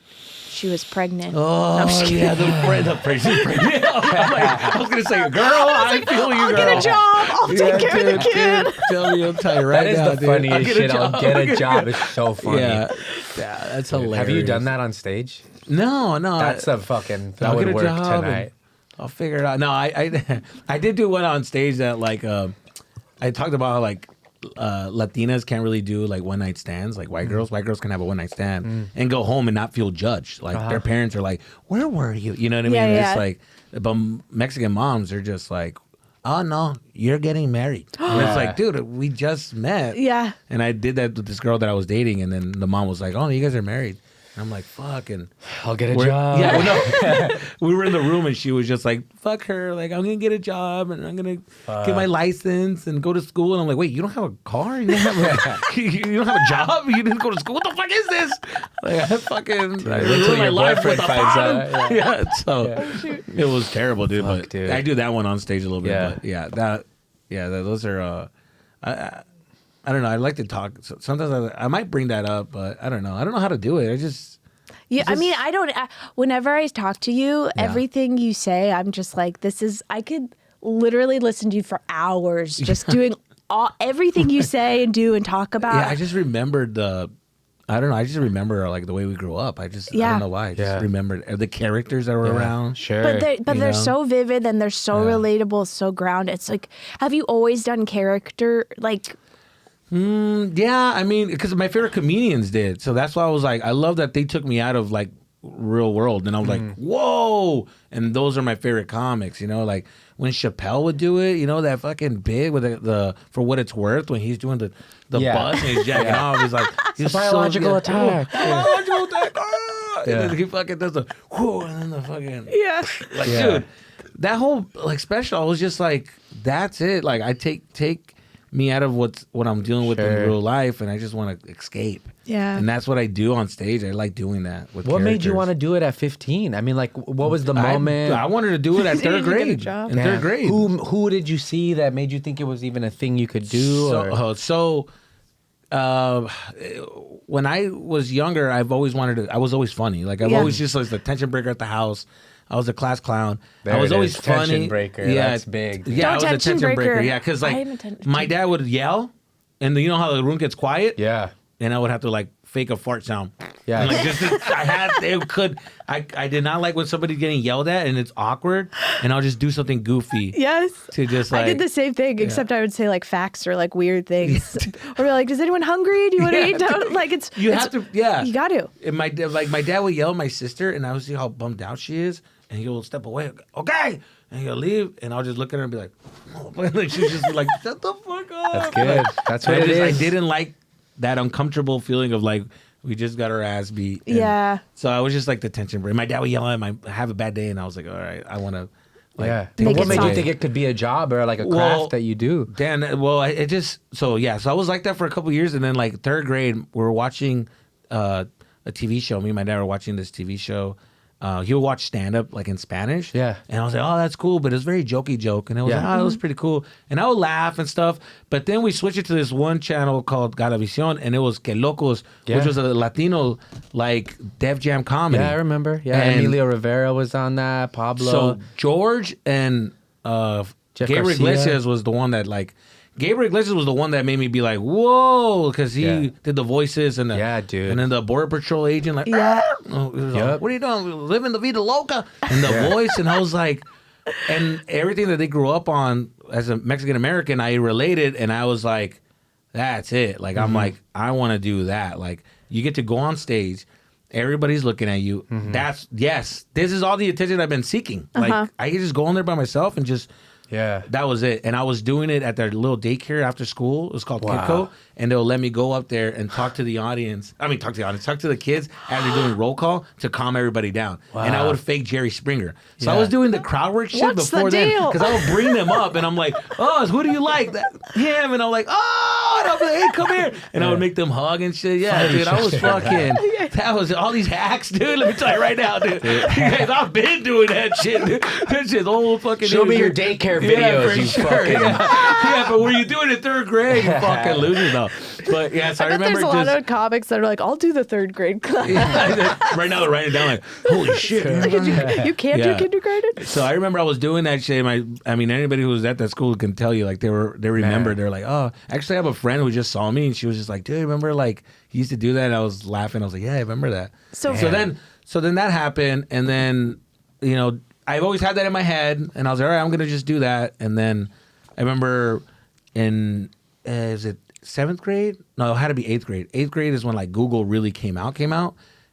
she was pregnant. Oh, yeah, the person's pregnant. I was going to say, girl, I feel you, girl. I'll get a job. I'll take care of the kid. I'll tell you right now, that is the funniest shit. I'll get a job. It's so funny. Yeah, that's hilarious. Have you done that on stage? No. That's a fucking, that would work tonight. I'll figure it out. No, I did do one on stage that like, I talked about how like Latinas can't really do like one night stands like white girls. White girls can have a one night stand and go home and not feel judged. Like their parents are like, where were you? You know what I mean? It's like, but Mexican moms are just like, oh no, you're getting married. And it's like, dude, we just met. Yeah. And I did that with this girl that I was dating, and then the mom was like, oh, you guys are married. And I'm like, fuck. And I'll get a job. Yeah, well, no. We were in the room, and she was just like, fuck her. Like, I'm going to get a job, and I'm going to get my license and go to school. And I'm like, wait, you don't have a car? You don't have you don't have a job? You didn't go to school? What the fuck is this? Like, I fucking ruined my life with a bottom. Yeah. So it was terrible, dude. Fuck, but dude. I do that one on stage a little bit. Yeah. But those are, I don't know. I like to talk. Sometimes I might bring that up, but I don't know. I don't know how to do it. I mean, I don't. Whenever I talk to you, everything you say, I'm just like, I could literally listen to you for hours, just doing everything you say and do and talk about. Yeah, I just remembered I don't know. I just remember like the way we grew up. I don't know why. I just remembered the characters that were around. Sure. But they're so vivid and they're so relatable, so grounded. It's like, have you always done character like? Yeah, I mean, because my favorite comedians did. So that's why I was like, I love that they took me out of like real world. And I was like, whoa. And those are my favorite comics, like when Chappelle would do it, that fucking bit with the For What It's Worth, when he's doing the bus and he's jacking off. He's like, it's a biological attack. Biological attack. And then he fucking does the whoa, and then the fucking dude, that whole like special was just like, that's it. Like I take me out of what I'm dealing with in real life, and I just want to escape. Yeah. And that's what I do on stage. I like doing that with What made you want to do it at 15? I mean, like, what was the moment? I waned to do it at third grade. In third grade. Who did you see that made you think it was even a thing you could do? When I was younger, I was always funny. Like, I've always just like the attention breaker at the house. I was a class clown. I was always funny. Attention breaker. Yeah, that's big. Yeah, I was attention breaker. Yeah, because like my dad would yell, and you know how the room gets quiet. Yeah, and I would have to like fake a fart sound. Yeah, and, like I did not like when somebody's getting yelled at and it's awkward, and I'll just do something goofy. Yes, to just like I did the same thing, except I would say like facts or like weird things, or be like, "Is anyone hungry? Do you want to eat?" Like you got to. And my dad would yell at my sister, and I would see how bummed out she is. And he'll step away, okay, and he'll leave, and I'll just look at her and be like, oh. Like she's just like, shut the fuck up. That's good. That's what it is. I didn't like that uncomfortable feeling of like, we just got our ass beat. Yeah. So I was just like the tension break. My dad would yell at me, I have a bad day, and I was like, all right, I want to. Like, what made you think it could be a job or like a craft that you do? Dan, I was like that for a couple of years, and then like third grade, we were watching a TV show. Me and my dad were watching this TV show. He would watch stand-up like in Spanish. Yeah. And I was like, oh, that's cool. But it was very jokey joke. And I was like, oh, that was pretty cool. And I would laugh and stuff. But then we switched it to this one channel called Galavisión, and it was Que Locos, which was a Latino like Def Jam comedy. Yeah, I remember. Yeah, and Emilio Rivera was on that, Pablo. So George and Gabriel Iglesias was the one that like... Gabriel Iglesias was the one that made me be like, whoa, because he did the voices and dude. And then the Border Patrol agent, like, like, what are you doing? Living the vida loca. And the voice, and I was like, and everything that they grew up on as a Mexican American, I related, and I was like, that's it. Like, I'm like, I want to do that. Like, you get to go on stage. Everybody's looking at you. This is all the attention I've been seeking. Like, I could just go in there by myself and just... Yeah. That was it. And I was doing it at their little daycare after school. It was called Kidco. And they'll let me go up there and talk to the audience. Talk to the kids as they're doing roll call to calm everybody down. Wow. And I would fake Jerry Springer. So I was doing the crowd work shit before then. Because I would bring them up and I'm like, oh, who do you like? Him. And I'm like, oh, and I'll be like, hey, come here. And I would make them hug and shit. Yeah, dude, I was fucking, that was all these hacks, dude. Let me tell you right now, dude. Guys, I've been doing that shit, dude. That shit's old fucking. Show me your daycare videos, you fucking. Yeah, but when you doing it in third grade, you fucking losers though. But yeah, so I remember there's a lot of comics that are like, I'll do the third grade class. Right now they're writing it down like, holy shit. You can't do kindergarten? So I remember I was doing that shit. Anybody who was at that school can tell you, like, they remembered. They're like, oh, actually I have a friend who just saw me and she was just like, dude, remember like he used to do that? And I was laughing. I was like, yeah, I remember that. So then that happened, and then, I've always had that in my head, and I was like, all right, I'm gonna just do that. And then I remember in is it 7th grade? No, it had to be 8th grade. 8th grade is when like Google really came out,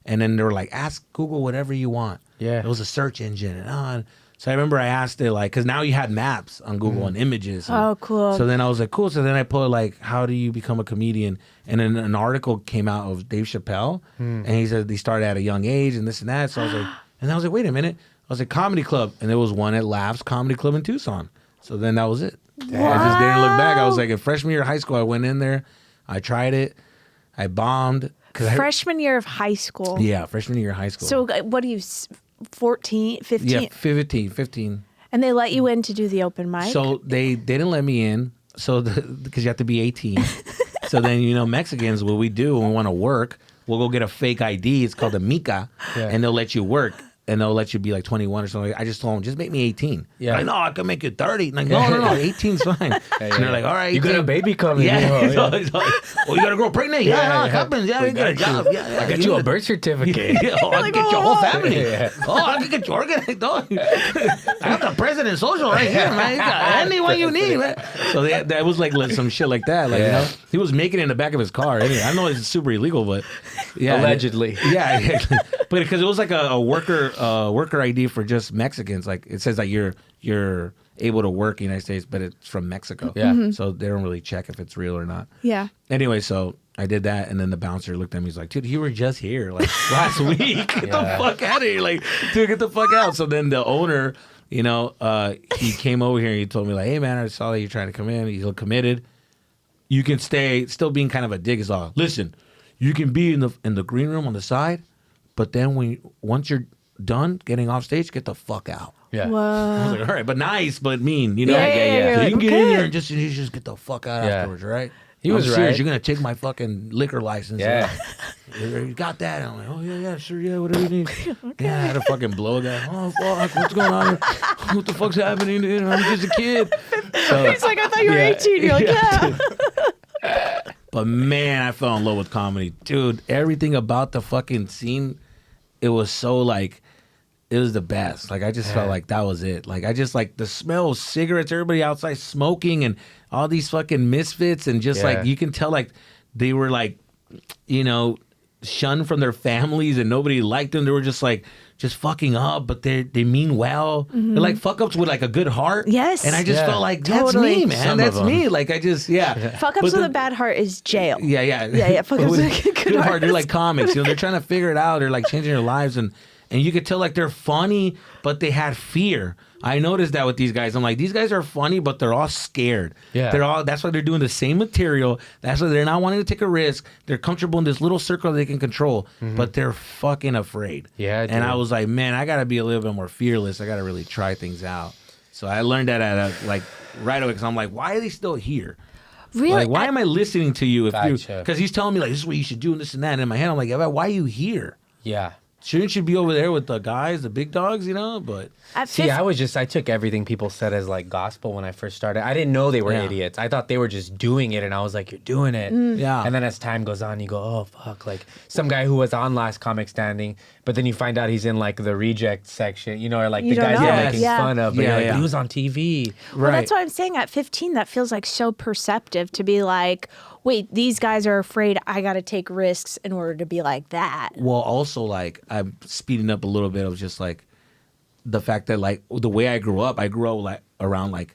and then they were like, ask Google whatever you want. Yeah, it was a search engine, and So I remember I asked it like, because now you had maps on Google and images. And Oh, cool. So then I was like, cool. So then I put like, how do you become a comedian? And then an article came out of Dave Chappelle, and he said he started at a young age and this and that. So I was like, and I was like, wait a minute. I was like, comedy club, and there was one at Laughs Comedy Club in Tucson. So then that was it. I just didn't look back. I was like, in freshman year of high school, I went in there, I tried it, I bombed. Freshman year of high school. Yeah, freshman year of high school. So what are you, 14, 15? Yeah, 15. And they let you in to do the open mic? So they didn't let me in, so because you have to be 18. So then, Mexicans, what we do when we want to work, we'll go get a fake ID. It's called a mica, and they'll let you work. And they'll let you be like 21 or something. I just told them, just make me 18. Yeah. Like, no, I can make you 30. Like, no, 18's fine. And they're like, all right. You got a baby coming. Yeah. Well, you got a girl pregnant? Yeah, it happens. Yeah, you got a job. Yeah, I got you a birth certificate. I can get your whole family. I can get your organ. I have the president's social right here, man. You got anyone you need, man. So that was like some shit like that. Like, he was making it in the back of his car. Anyway, I know it's super illegal, but yeah. Allegedly. Yeah. But because it was like a worker ID for just Mexicans. Like it says that you're able to work in the United States, but it's from Mexico. Yeah. Mm-hmm. So they don't really check if it's real or not. Yeah. Anyway, so I did that, and then the bouncer looked at me. He's like, "Dude, you were just here like last week. Get the fuck out of here! Like, dude, get the fuck out." So then the owner, he came over here and he told me like, "Hey, man, I saw that you're trying to come in. You're committed. You can stay." Still being kind of a dick is all. Listen, you can be in the green room on the side. But then once you're done getting off stage, get the fuck out. Yeah. Whoa. I was like, all right, but nice, but mean, Yeah. So like, you can get in there and just get the fuck out afterwards, right? He was serious. right. You're gonna take my fucking liquor license. Yeah. You got that? And I'm like, oh yeah, sure, yeah, whatever you need. Okay. Yeah, I had to fucking blow a guy. Oh fuck, what's going on here? What the fuck's happening? I'm just a kid. So, He's like, I thought you were 18. You're like, yeah. But man, I fell in love with comedy, dude. Everything about the fucking scene. It was so like, it was the best. Like I just felt like that was it. Like I just like the smell of cigarettes, everybody outside smoking, and all these fucking misfits, and just like you can tell like they were like, shunned from their families, and nobody liked them. They were just like fucking up, but they mean well. They're like fuck ups with like a good heart. Yes. And I just felt like that's me, man. That's me. Like I just Fuck ups with a bad heart is jail. Yeah. Fuck ups with a good heart. They're like comics. They're trying to figure it out. They're like changing their lives, and you could tell like they're funny, but they had fear. I noticed that with these guys. I'm like, these guys are funny, but they're all scared. Yeah. That's why they're doing the same material. That's why they're not wanting to take a risk. They're comfortable in this little circle they can control, but they're fucking afraid. Yeah. Dude. And I was like, man, I got to be a little bit more fearless. I got to really try things out. So I learned that right away, because I'm like, why are they still here? Really? Like, why am I listening to you? Gotcha. Because he's telling me like, this is what you should do and this and that. And in my head, I'm like, why are you here? Yeah. Shouldn't you be over there with the guys, the big dogs, But see, I took everything people said as like gospel when I first started. I didn't know they were idiots. I thought they were just doing it, and I was like, you're doing it. Yeah. And then as time goes on, you go, oh fuck, like some guy who was on Last Comic Standing, but then you find out he's in like the reject section, or like the guys they're making fun of, but you're like, he was on TV. Well, that's what I'm saying. At 15, that feels like so perceptive to be like, wait, these guys are afraid I got to take risks in order to be like that. Well, also, like, I'm speeding up a little bit of just, like, the fact that, like, the way I grew up like, around, like,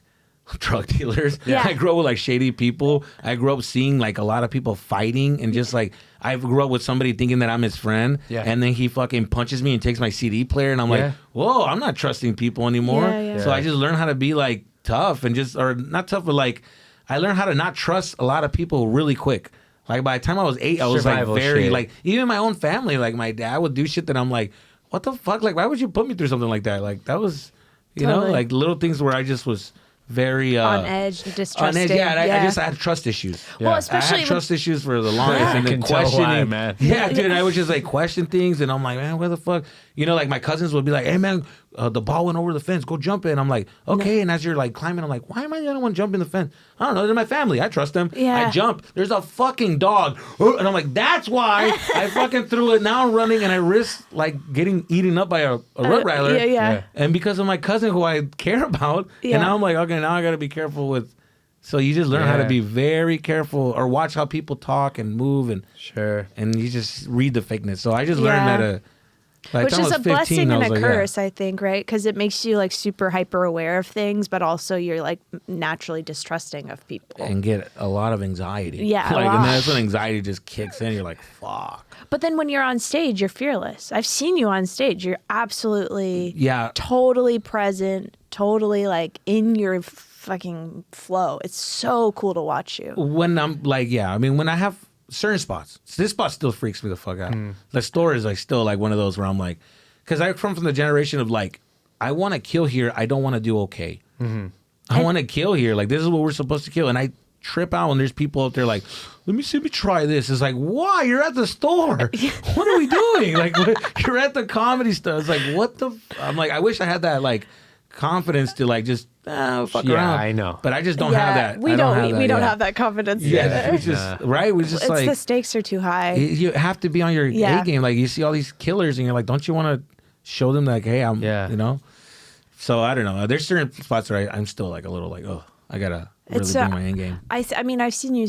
drug dealers. Yeah. I grew up with, like, shady people. I grew up seeing, like, a lot of people fighting, and just, like, I grew up with somebody thinking that I'm his friend, and then he fucking punches me and takes my CD player, and I'm like, whoa, I'm not trusting people anymore. So I just learned how to be, like, tough, and just, or not tough, but, like, I learned how to not trust a lot of people really quick. Like by the time I was 8, I was Survival like very shit. like, even my own family, like my dad would do shit that I'm like, what the fuck? Like, why would you put me through something like that? Like that was, like little things where I just was very on edge, distrusting. On edge, I just had trust issues. Well, especially I had trust issues for the longest, and then questioning, man. Yeah, dude, I would just like question things, and I'm like, man, where the fuck? Like my cousins would be like, hey man, the ball went over the fence, go jump it. I'm like, okay. And as you're like climbing, I'm like, why am I the only one jumping the fence? I don't know, they're my family, I trust them. I jump, there's a fucking dog, and I'm like, that's why I fucking threw it. Now I'm running, and I risk like getting eaten up by a Rottweiler. Yeah. And because of my cousin who I care about, and now I'm like, okay, now I got to be careful with. So you just learn how to be very careful, or watch how people talk and move, and sure, and you just read the fakeness. So I just learned Which is a blessing and a curse, I think, right? Because it makes you like super hyper aware of things, but also you're like naturally distrusting of people. And get a lot of anxiety. Yeah. Like, and that's when anxiety just kicks in. You're like, fuck. But then when you're on stage, you're fearless. I've seen you on stage. You're absolutely totally present, totally like in your fucking flow. It's so cool to watch you. When I'm like, I mean, when I have certain spots, this spot still freaks me the fuck out. The store is like still like one of those where I'm like, because I come from the generation of like, I want to kill here. I don't want to do okay. I want to kill here. Like, this is what we're supposed to kill. And I trip out when there's people out there like, let me try this. It's like, why? You're at the store. What are we doing? Like, you're at the comedy store. It's like, what the? I'm like, I wish I had that like confidence to like just fuck around. Yeah, I know. But I just don't have that. We don't have that confidence. Yeah, it's just right. We just like the stakes are too high. You have to be on your A game. Like, you see all these killers, and you're like, don't you want to show them like, hey, I'm, you know? So I don't know. There's certain spots where I'm still like a little like, oh, I gotta really bring my A game. I mean, I've seen you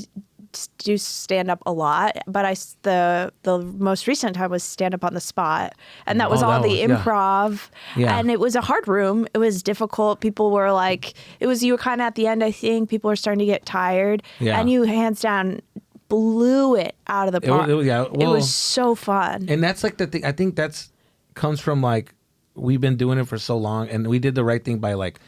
do stand up a lot, but the most recent time was stand up on the spot, and that was improv, and it was a hard room. It was difficult. People were like, you were kind of at the end. I think people were starting to get tired, and you hands down blew it out of the park. It was so fun, and that's like the thing. I think that's comes from like we've been doing it for so long, and we did the right thing by like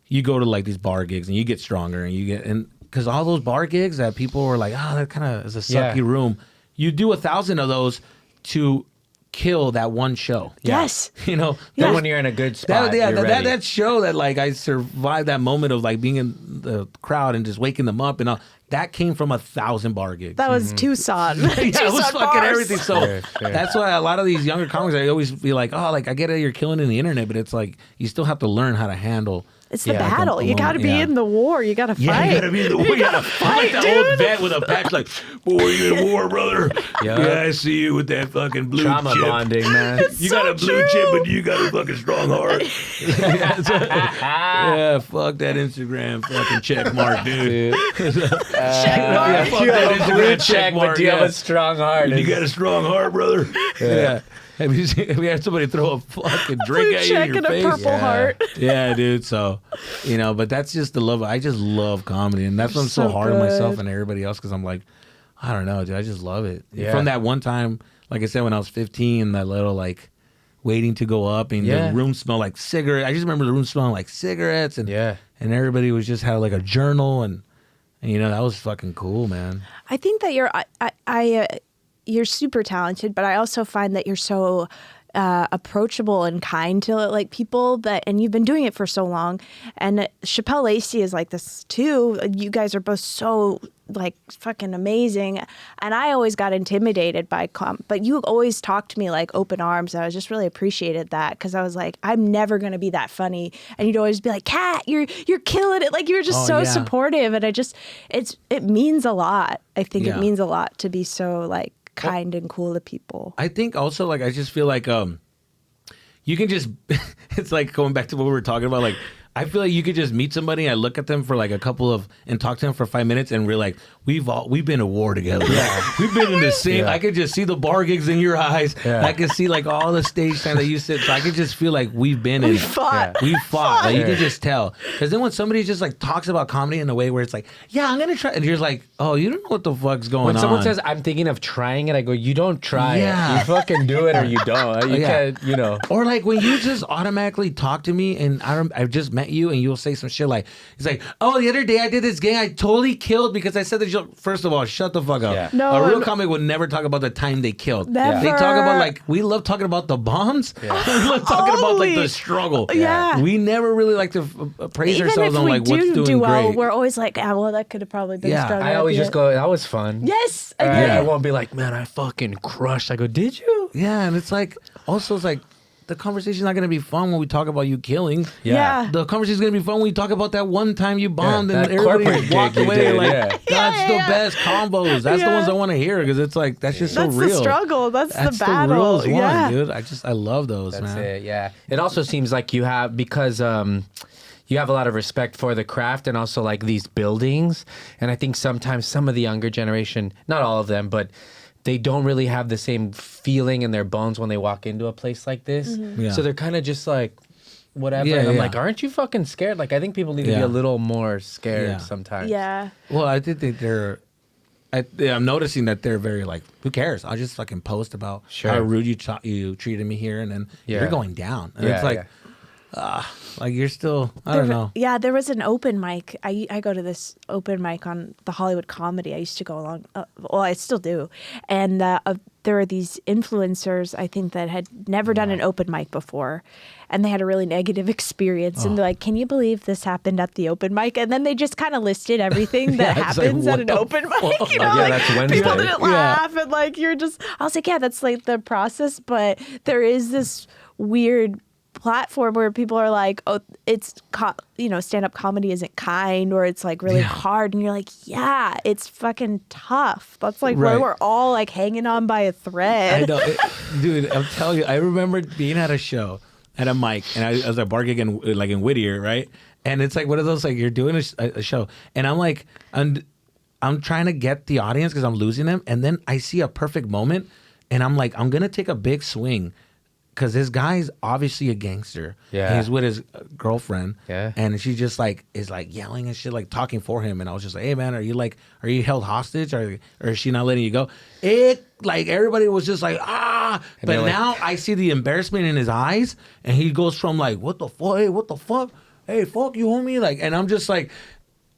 you go to like these bar gigs and you get stronger and you get because all those bar gigs that people were like, oh, that kind of is a sucky room. You do 1,000 of those to kill that one show. Yes. You know? Then when you're in a good spot, that show that like I survived that moment of like being in the crowd and just waking them up and all. That came from 1,000 bar gigs. That was Tucson. It was fucking everything. So that's why a lot of these younger comics, I always be like, oh, like I get it, you're killing in the internet, but it's like you still have to learn how to handle. It's the battle. You got to be in the war. You got to fight. Yeah, you got to be in the war. You got to fight. Like the old vet with a patch like, boy, you in war, brother. Yeah, I see you with that fucking blue trauma chip. Bonding, man. You got a blue chip, but you got a fucking strong heart. Yeah, fuck that Instagram fucking check mark, dude. Check mark. You have a blue check, but you have a strong heart. You got a strong heart, brother. Yeah. Have you had somebody throw a fucking drink at you in your face? A purple heart. Yeah, dude. So, you know, but that's just the love. I just love comedy, and that's why I'm so hard on myself and everybody else because I'm like, I don't know, dude. I just love it. Yeah. From that one time, like I said, when I was 15, that little like waiting to go up, and the room smelled like cigarettes. I just remember the room smelling like cigarettes, and everybody was just had like a journal, and you know that was fucking cool, man. I think that you're super talented, but I also find that you're so approachable and kind to like people and you've been doing it for so long. And Chappelle Lacey is like this too. You guys are both so like fucking amazing. And I always got intimidated by but you always talked to me like open arms. And I just really appreciated that because I was like, I'm never going to be that funny. And you'd always be like, Kat, you're killing it. Like you were just so supportive. And it means a lot. I think it means a lot to be so like kind and cool to people. I think also like I just feel like you can just it's like going back to what we were talking about, like I feel like you could just meet somebody, I look at them for like and talk to them for 5 minutes and we're like, we've been at war together. We've been in the same I could just see the bar gigs in your eyes. I could see like all the stage time that you sit, so I could just feel like we've been in we fought. We fought. Like you can just tell. Because then when somebody just like talks about comedy in a way where it's like, yeah, I'm gonna try, and you're like, oh, you don't know what the fuck's going on. When someone says I'm thinking of trying it, I go, you don't try it. You fucking do it or you don't. You can't, you know. Or like when you just automatically talk to me and I've just met you and you'll say some shit like, it's like, oh, the other day I did this game I totally killed because I said that you. First of all, shut the fuck up. No, a real comic would never talk about the time they killed. Never. They talk about like, we love talking about the bombs. We love talking about like the struggle. We never really like to praise ourselves on like what's doing great. We're always like, well, that could have probably been stronger. I always just go, that was fun. Yes. I won't be like, man, I fucking crushed. I go, did you? Yeah, and it's like, also it's like, the conversation's not going to be fun when we talk about you killing. Yeah. The conversation's going to be fun when we talk about that one time you bombed and everybody walked away. Like, that's the best combos. That's the ones I want to hear because it's like, that's just so real. That's the struggle. That's the battle. The realest one, dude. I love those, man. That's it, yeah. It also seems like you have, because you have a lot of respect for the craft and also like these buildings. And I think sometimes some of the younger generation, not all of them, but they don't really have the same feeling in their bones when they walk into a place like this. Mm-hmm. Yeah. So they're kind of just like, whatever. Yeah, and I'm yeah. like, aren't you fucking scared? Like, I think people need to be a little more scared sometimes. Yeah. Well, I think that I'm noticing that they're very like, who cares? I'll just fucking post about how rude you treated me here, and then you're going down. And it's like, like you're still, I don't know. Yeah, there was an open mic. I go to this open mic on the Hollywood Comedy. I used to go along. Well, I still do. And there were these influencers, I think, that had never done an open mic before. And they had a really negative experience. And they're like, can you believe this happened at the open mic? And then they just kind of listed everything that happens at an open mic. You know, that's Wednesday. People didn't laugh. And like, you're just, I was like, yeah, that's like the process. But there is this weird platform where people are like, oh, it's stand-up comedy isn't kind, or it's like really hard, and you're like, yeah, it's fucking tough. That's like where we're all like hanging on by a thread. I know, dude. I'm telling you, I remember being at a show at a mic, and I was at bar gig in Whittier, right? And it's like one of those, like, you're doing a show, and I'm like, I'm trying to get the audience because I'm losing them, and then I see a perfect moment, and I'm like, I'm gonna take a big swing. Because this guy's obviously a gangster. Yeah. And he's with his girlfriend. Yeah. And she just like is like yelling and shit, like talking for him. And I was just like, hey man, are you held hostage? Or is she not letting you go? Like everybody was just like, ah. And but now I see the embarrassment in his eyes. And he goes from like, what the fuck? Hey, what the fuck? Hey, fuck you, homie. Like, and I'm just like,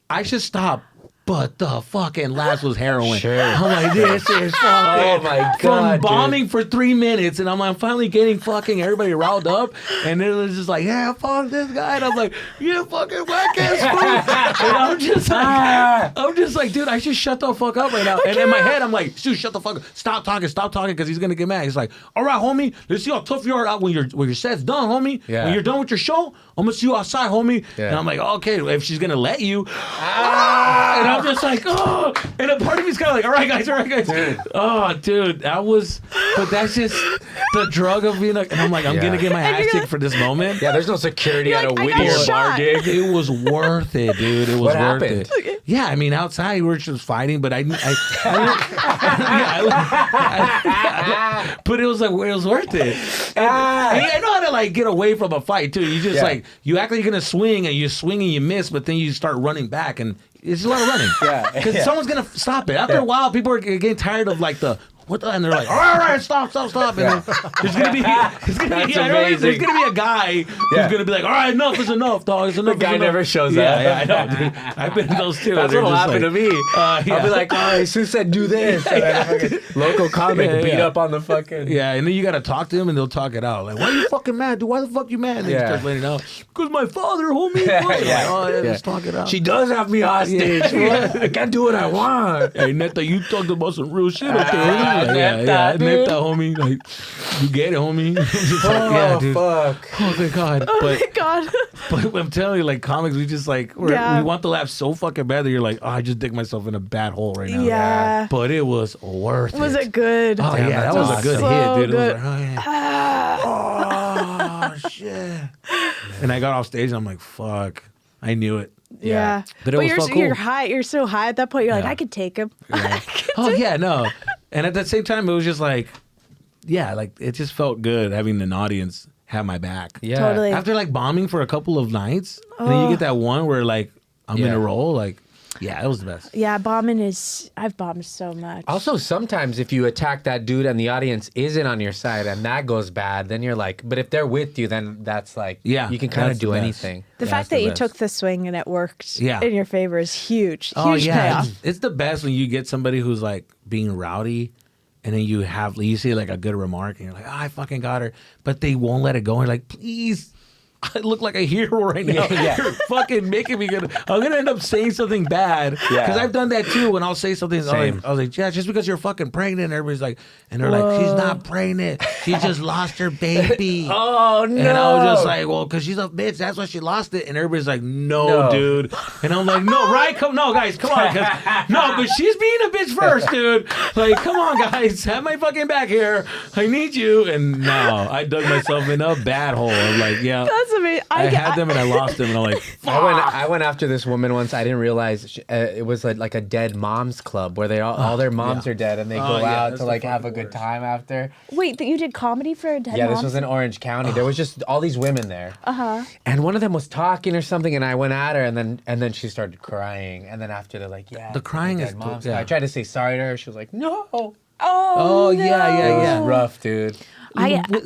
I should stop. But the fucking last was heroin. Sure. I'm like, this is fucking. Oh my God. From bombing for 3 minutes, and I'm finally getting fucking everybody riled up, and it was just like, yeah, fuck this guy, and I'm like, you fucking whack ass fool. And I'm just like, dude, I should shut the fuck up right now. And in my head, I'm like, dude, shut the fuck up, stop talking, because he's gonna get mad. He's like, all right, homie, let's see how tough you are out when your set's done, homie. Yeah. When you're done with your show, I'm gonna see you outside, homie. Yeah. And I'm like, okay, if she's gonna let you. And I'm just like, oh, and a part of me's kind of like, all right, guys. Dude. Oh, dude, but that's just the drug of being like, and I'm like, I'm gonna get my ass kicked for this moment. Yeah, there's no security You're at like, a I got Whittier bar shot. gig. It was worth it, dude. It was What worth happened? it. Yeah, I mean, outside we were just fighting, but but it was like, it was worth it. And I know how to like get away from a fight too. You just like, you act like you're gonna swing, and you swing and you miss, but then you start running back, and it's a lot of running. Yeah. Because someone's gonna stop it. After a while, people are getting tired of like and they're like, all right, stop. And then there's gonna be a guy who's gonna be like, all right, enough is enough, dog. It's enough. The guy never shows up. Yeah, I know, dude. I've been in those too. That's what'll happen to me. I'll be like, oh, Sue said do this. And then local comic beat up on the fucking. Yeah, and then you gotta talk to him, and they'll talk it out. Like, why are you fucking mad, dude? Why the fuck you mad? And they start letting it out. Because my father, homie. Let's talk it out. She does have me hostage. I can't do what I want. Hey, Neta, you talked about some real shit up there. Neta, homie. Like, you get it, homie. Dude. Fuck. Oh, thank God. Oh my God. But I'm telling you, like, comics, we just like, we want to laugh so fucking bad that you're like, oh, I just dig myself in a bad hole right now. Yeah. But it was worth it. Was it good? Oh, yeah, that was a good so hit, dude. Good. It was like, oh, shit. And I got off stage, and I'm like, fuck. I knew it. Yeah. But it was so cool. You're high. You're so high at that point. You're like, I could take him. Yeah. Oh, yeah, no. And at the same time, it was just like, yeah, like it just felt good having an audience have my back. Yeah. Totally. After like bombing for a couple of nights, and then you get that one where like I'm in a roll, like, yeah, it was the best. Yeah, I've bombed so much. Also, sometimes if you attack that dude and the audience isn't on your side and that goes bad, then you're like, but if they're with you, then that's like, you can kind of do anything. The fact that you took the swing and it worked in your favor is huge. Huge payoff. It's the best when you get somebody who's like being rowdy, and then you say like a good remark, and you're like, oh, I fucking got her, but they won't let it go. And you're like, please. I look like a hero right now. You're fucking making me good. I'm gonna end up saying something bad because I've done that too. When I'll say something, I was like, yeah, just because you're fucking pregnant, and everybody's like, and they're like, she's not pregnant. She just lost her baby. Oh no! And I was just like, well, because she's a bitch. That's why she lost it. And everybody's like, no, dude. And I'm like, no, right? No, guys, come on, no, but she's being a bitch first, dude. Like, come on, guys, have my fucking back here. I need you. And no, I dug myself in a bad hole. I'm like, yeah. That's I had them and I lost them, and I'm like, I went after this woman once. I didn't realize it was like a dead moms club where they all their moms are dead, and they go out to like have a good time after. Wait, you did comedy for a dead mom? This was in Orange County. There was just all these women there. And one of them was talking or something, and I went at her, and then she started crying, and then after they're like, the crying is moms. I tried to say sorry to her. She was like, no. Oh, no. Yeah. It was rough, dude.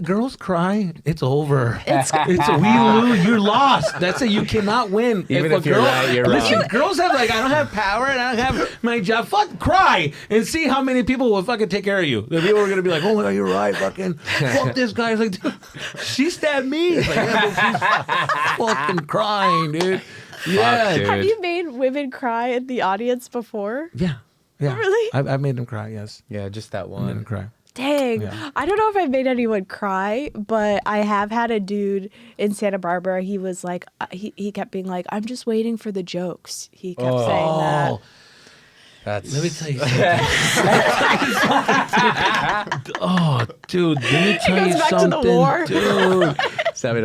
Girls cry, it's over. It's we lose. You're lost. That's it. You cannot win. Even if you're right, you're wrong. Girls have like, I don't have power and I don't have my job. Fuck, cry and see how many people will fucking take care of you. The people are gonna be like, oh my god, you're right. Fucking fuck this guy. It's like, dude, she stabbed me. It's like, yeah, she's fucking crying, dude. Yeah. Fuck, dude. Have you made women cry in the audience before? Yeah. Really? I've made them cry. Yes. Yeah, just that one. I made them cry. Dang. Yeah. I don't know if I've made anyone cry, but I have had a dude in Santa Barbara. He was like, he kept being like, I'm just waiting for the jokes. He kept saying that. Let me tell you something. Oh, dude, let me tell you something. To the war. Dude,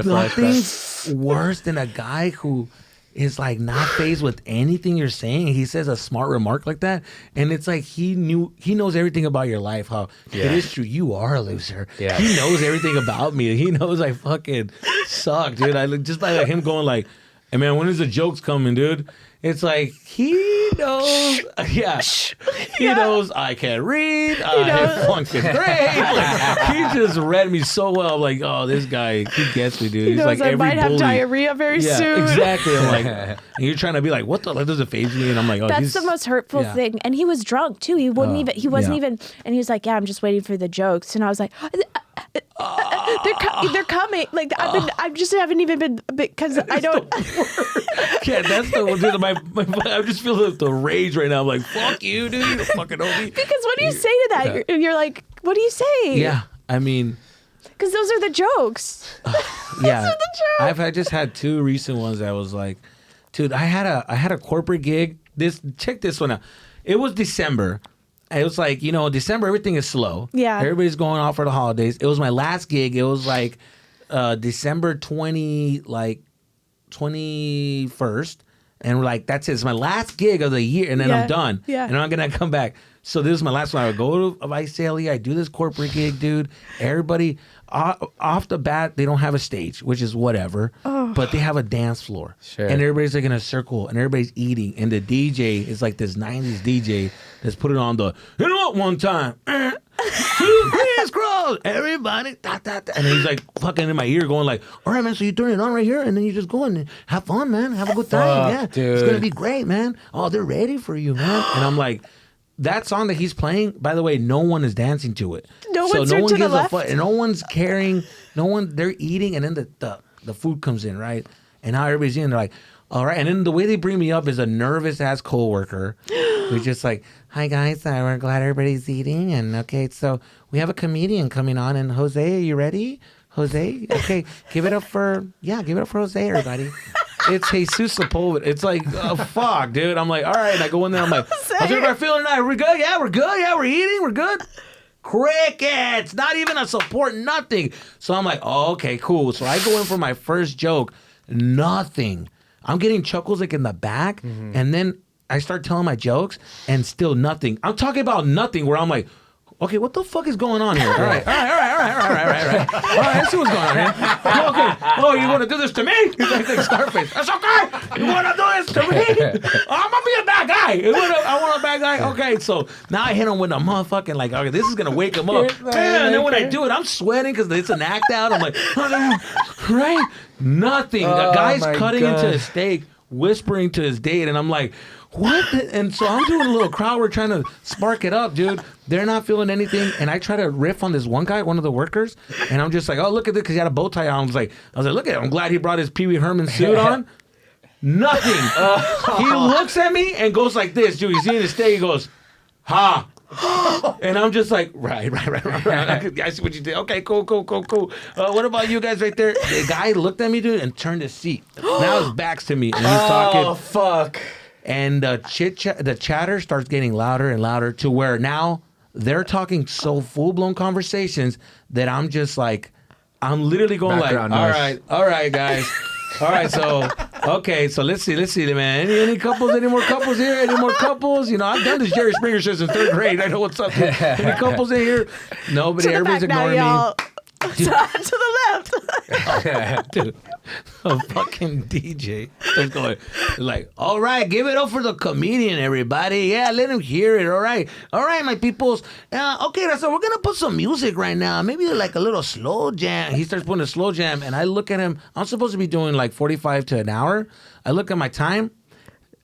nothing's worse than a guy who is like not fazed with anything you're saying. He says a smart remark like that, and it's like he knows everything about your life. How it is true, you are a loser. Yeah. He knows everything about me. He knows I fucking suck, dude. I just by like him going like, "Hey man, when is the jokes coming, dude?" It's like he knows. He knows I can't read. I fucking great. Like, he just read me so well. I'm like, oh, this guy, he gets me, dude. He knows like I might have diarrhea very soon. Exactly. I'm like, and you're trying to be like, what the? That doesn't faze me. And I'm like, oh, that's the most hurtful thing. And he was drunk too. He wouldn't even. He wasn't even. And he was like, yeah, I'm just waiting for the jokes. And I was like, they're coming. Like I just haven't even been because I don't. Yeah, that's the one. Dude, I just feel the rage right now. I'm like, fuck you, dude. You fucking owe me. Because what do you say to that? You're like, what do you say? Yeah, I mean, because those are the jokes. Yeah, those are the jokes. I just had two recent ones that was like, dude, I had a corporate gig. Check this one out. It was December. It was like, December, everything is slow. Yeah. Everybody's going off for the holidays. It was my last gig. It was like December 21st. And we're like, that's it. It's my last gig of the year. And then I'm done. Yeah. And I'm going to come back. So this is my last one. I would go to Visalia. I do this corporate gig, dude. Everybody, off the bat, they don't have a stage, which is whatever. Oh. But they have a dance floor. Sure. And everybody's like in a circle. And everybody's eating. And the DJ is like this 90s DJ that's put it on the, you know what, one time. Two crisscross, everybody, da, da, da. And he's like fucking in my ear going like, all right, man, so you turn it on right here and then you just go and have fun, man. Have a good time. Yeah, dude. It's going to be great, man. Oh, they're ready for you, man. And I'm like, that song that he's playing, by the way, no one is dancing to it. No one gives a fuck. No one's caring. They're eating, and then the food comes in, right? And now everybody's in, they're like, all right. And then the way they bring me up is a nervous ass coworker who's just like, hi guys, we're glad everybody's eating. And okay, so we have a comedian coming on. And Jose, are you ready? Jose? Okay, give it up for Jose, everybody. It's Jesus Sepulveda. It's like, oh, fuck, dude. I'm like, all right. And I go in there. I'm like, how's everybody feeling tonight? We're good? Yeah, we're good. Yeah, we're eating. We're good. Crickets. Not even a support, nothing. So I'm like, oh, okay, cool. So I go in for my first joke. Nothing. I'm getting chuckles like in the back. Mm-hmm. And then I start telling my jokes and still nothing. I'm talking about nothing where I'm like, okay, what the fuck is going on here? All right. All right, let's see what's going on here. Okay. Oh, you want to do this to me? He's like Scarface. That's okay. You want to do this to me? I'm going to be a bad guy. I want a bad guy. Okay, so now I hit him with a motherfucking like, okay, this is going to wake him up. Man, and then when I do it, I'm sweating because it's an act out. I'm like, right? Nothing. A guy's cutting into a steak, whispering to his date, and I'm like, what? And so I'm doing a little crowd work trying to spark it up, dude. They're not feeling anything. And I try to riff on this one guy, one of the workers. And I'm just like, oh, look at this, because he had a bow tie on. I was like, look at him. I'm glad he brought his Pee Wee Herman suit on. Nothing. He looks at me and goes like this, dude. He's eating his steak. He goes, ha. And I'm just like, right. I see what you did. Okay, cool. What about you guys right there? The guy looked at me, dude, and turned his seat. Now his back's to me. And he's talking. Oh, fuck. And the chatter starts getting louder and louder to where now they're talking so full-blown conversations that I'm just like, I'm literally going Background like, noise. all right, guys. All right, so let's see, man. Any couples? Any more couples here? Any more couples? You know, I've done this Jerry Springer shit since 3rd grade. I know what's up. Dude. Any couples in here? Nobody. Everybody's ignoring me. To the left. Dude, a fucking DJ starts going like, all right, give it up for the comedian, everybody. Yeah, let him hear it. All right, my peoples. Okay, so we're gonna put some music right now. Maybe like a little slow jam. He starts putting a slow jam, and I look at him. I'm supposed to be doing like 45 to an hour. I look at my time.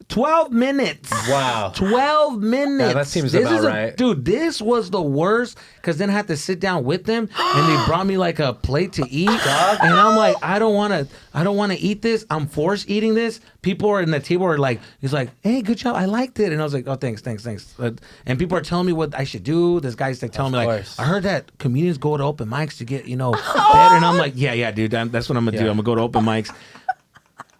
12 minutes. Wow. 12 minutes. Yeah, that seems about right. Dude, this was the worst because then I had to sit down with them and they brought me like a plate to eat. And I'm like, I don't want to eat this. I'm forced eating this. People are in the table are like, he's like, hey, good job. I liked it. And I was like, oh, thanks. And people are telling me what I should do. This guy's like telling me like, I heard that comedians go to open mics to get, better. And I'm like, yeah, dude, that's what I'm going to do. I'm going to go to open mics.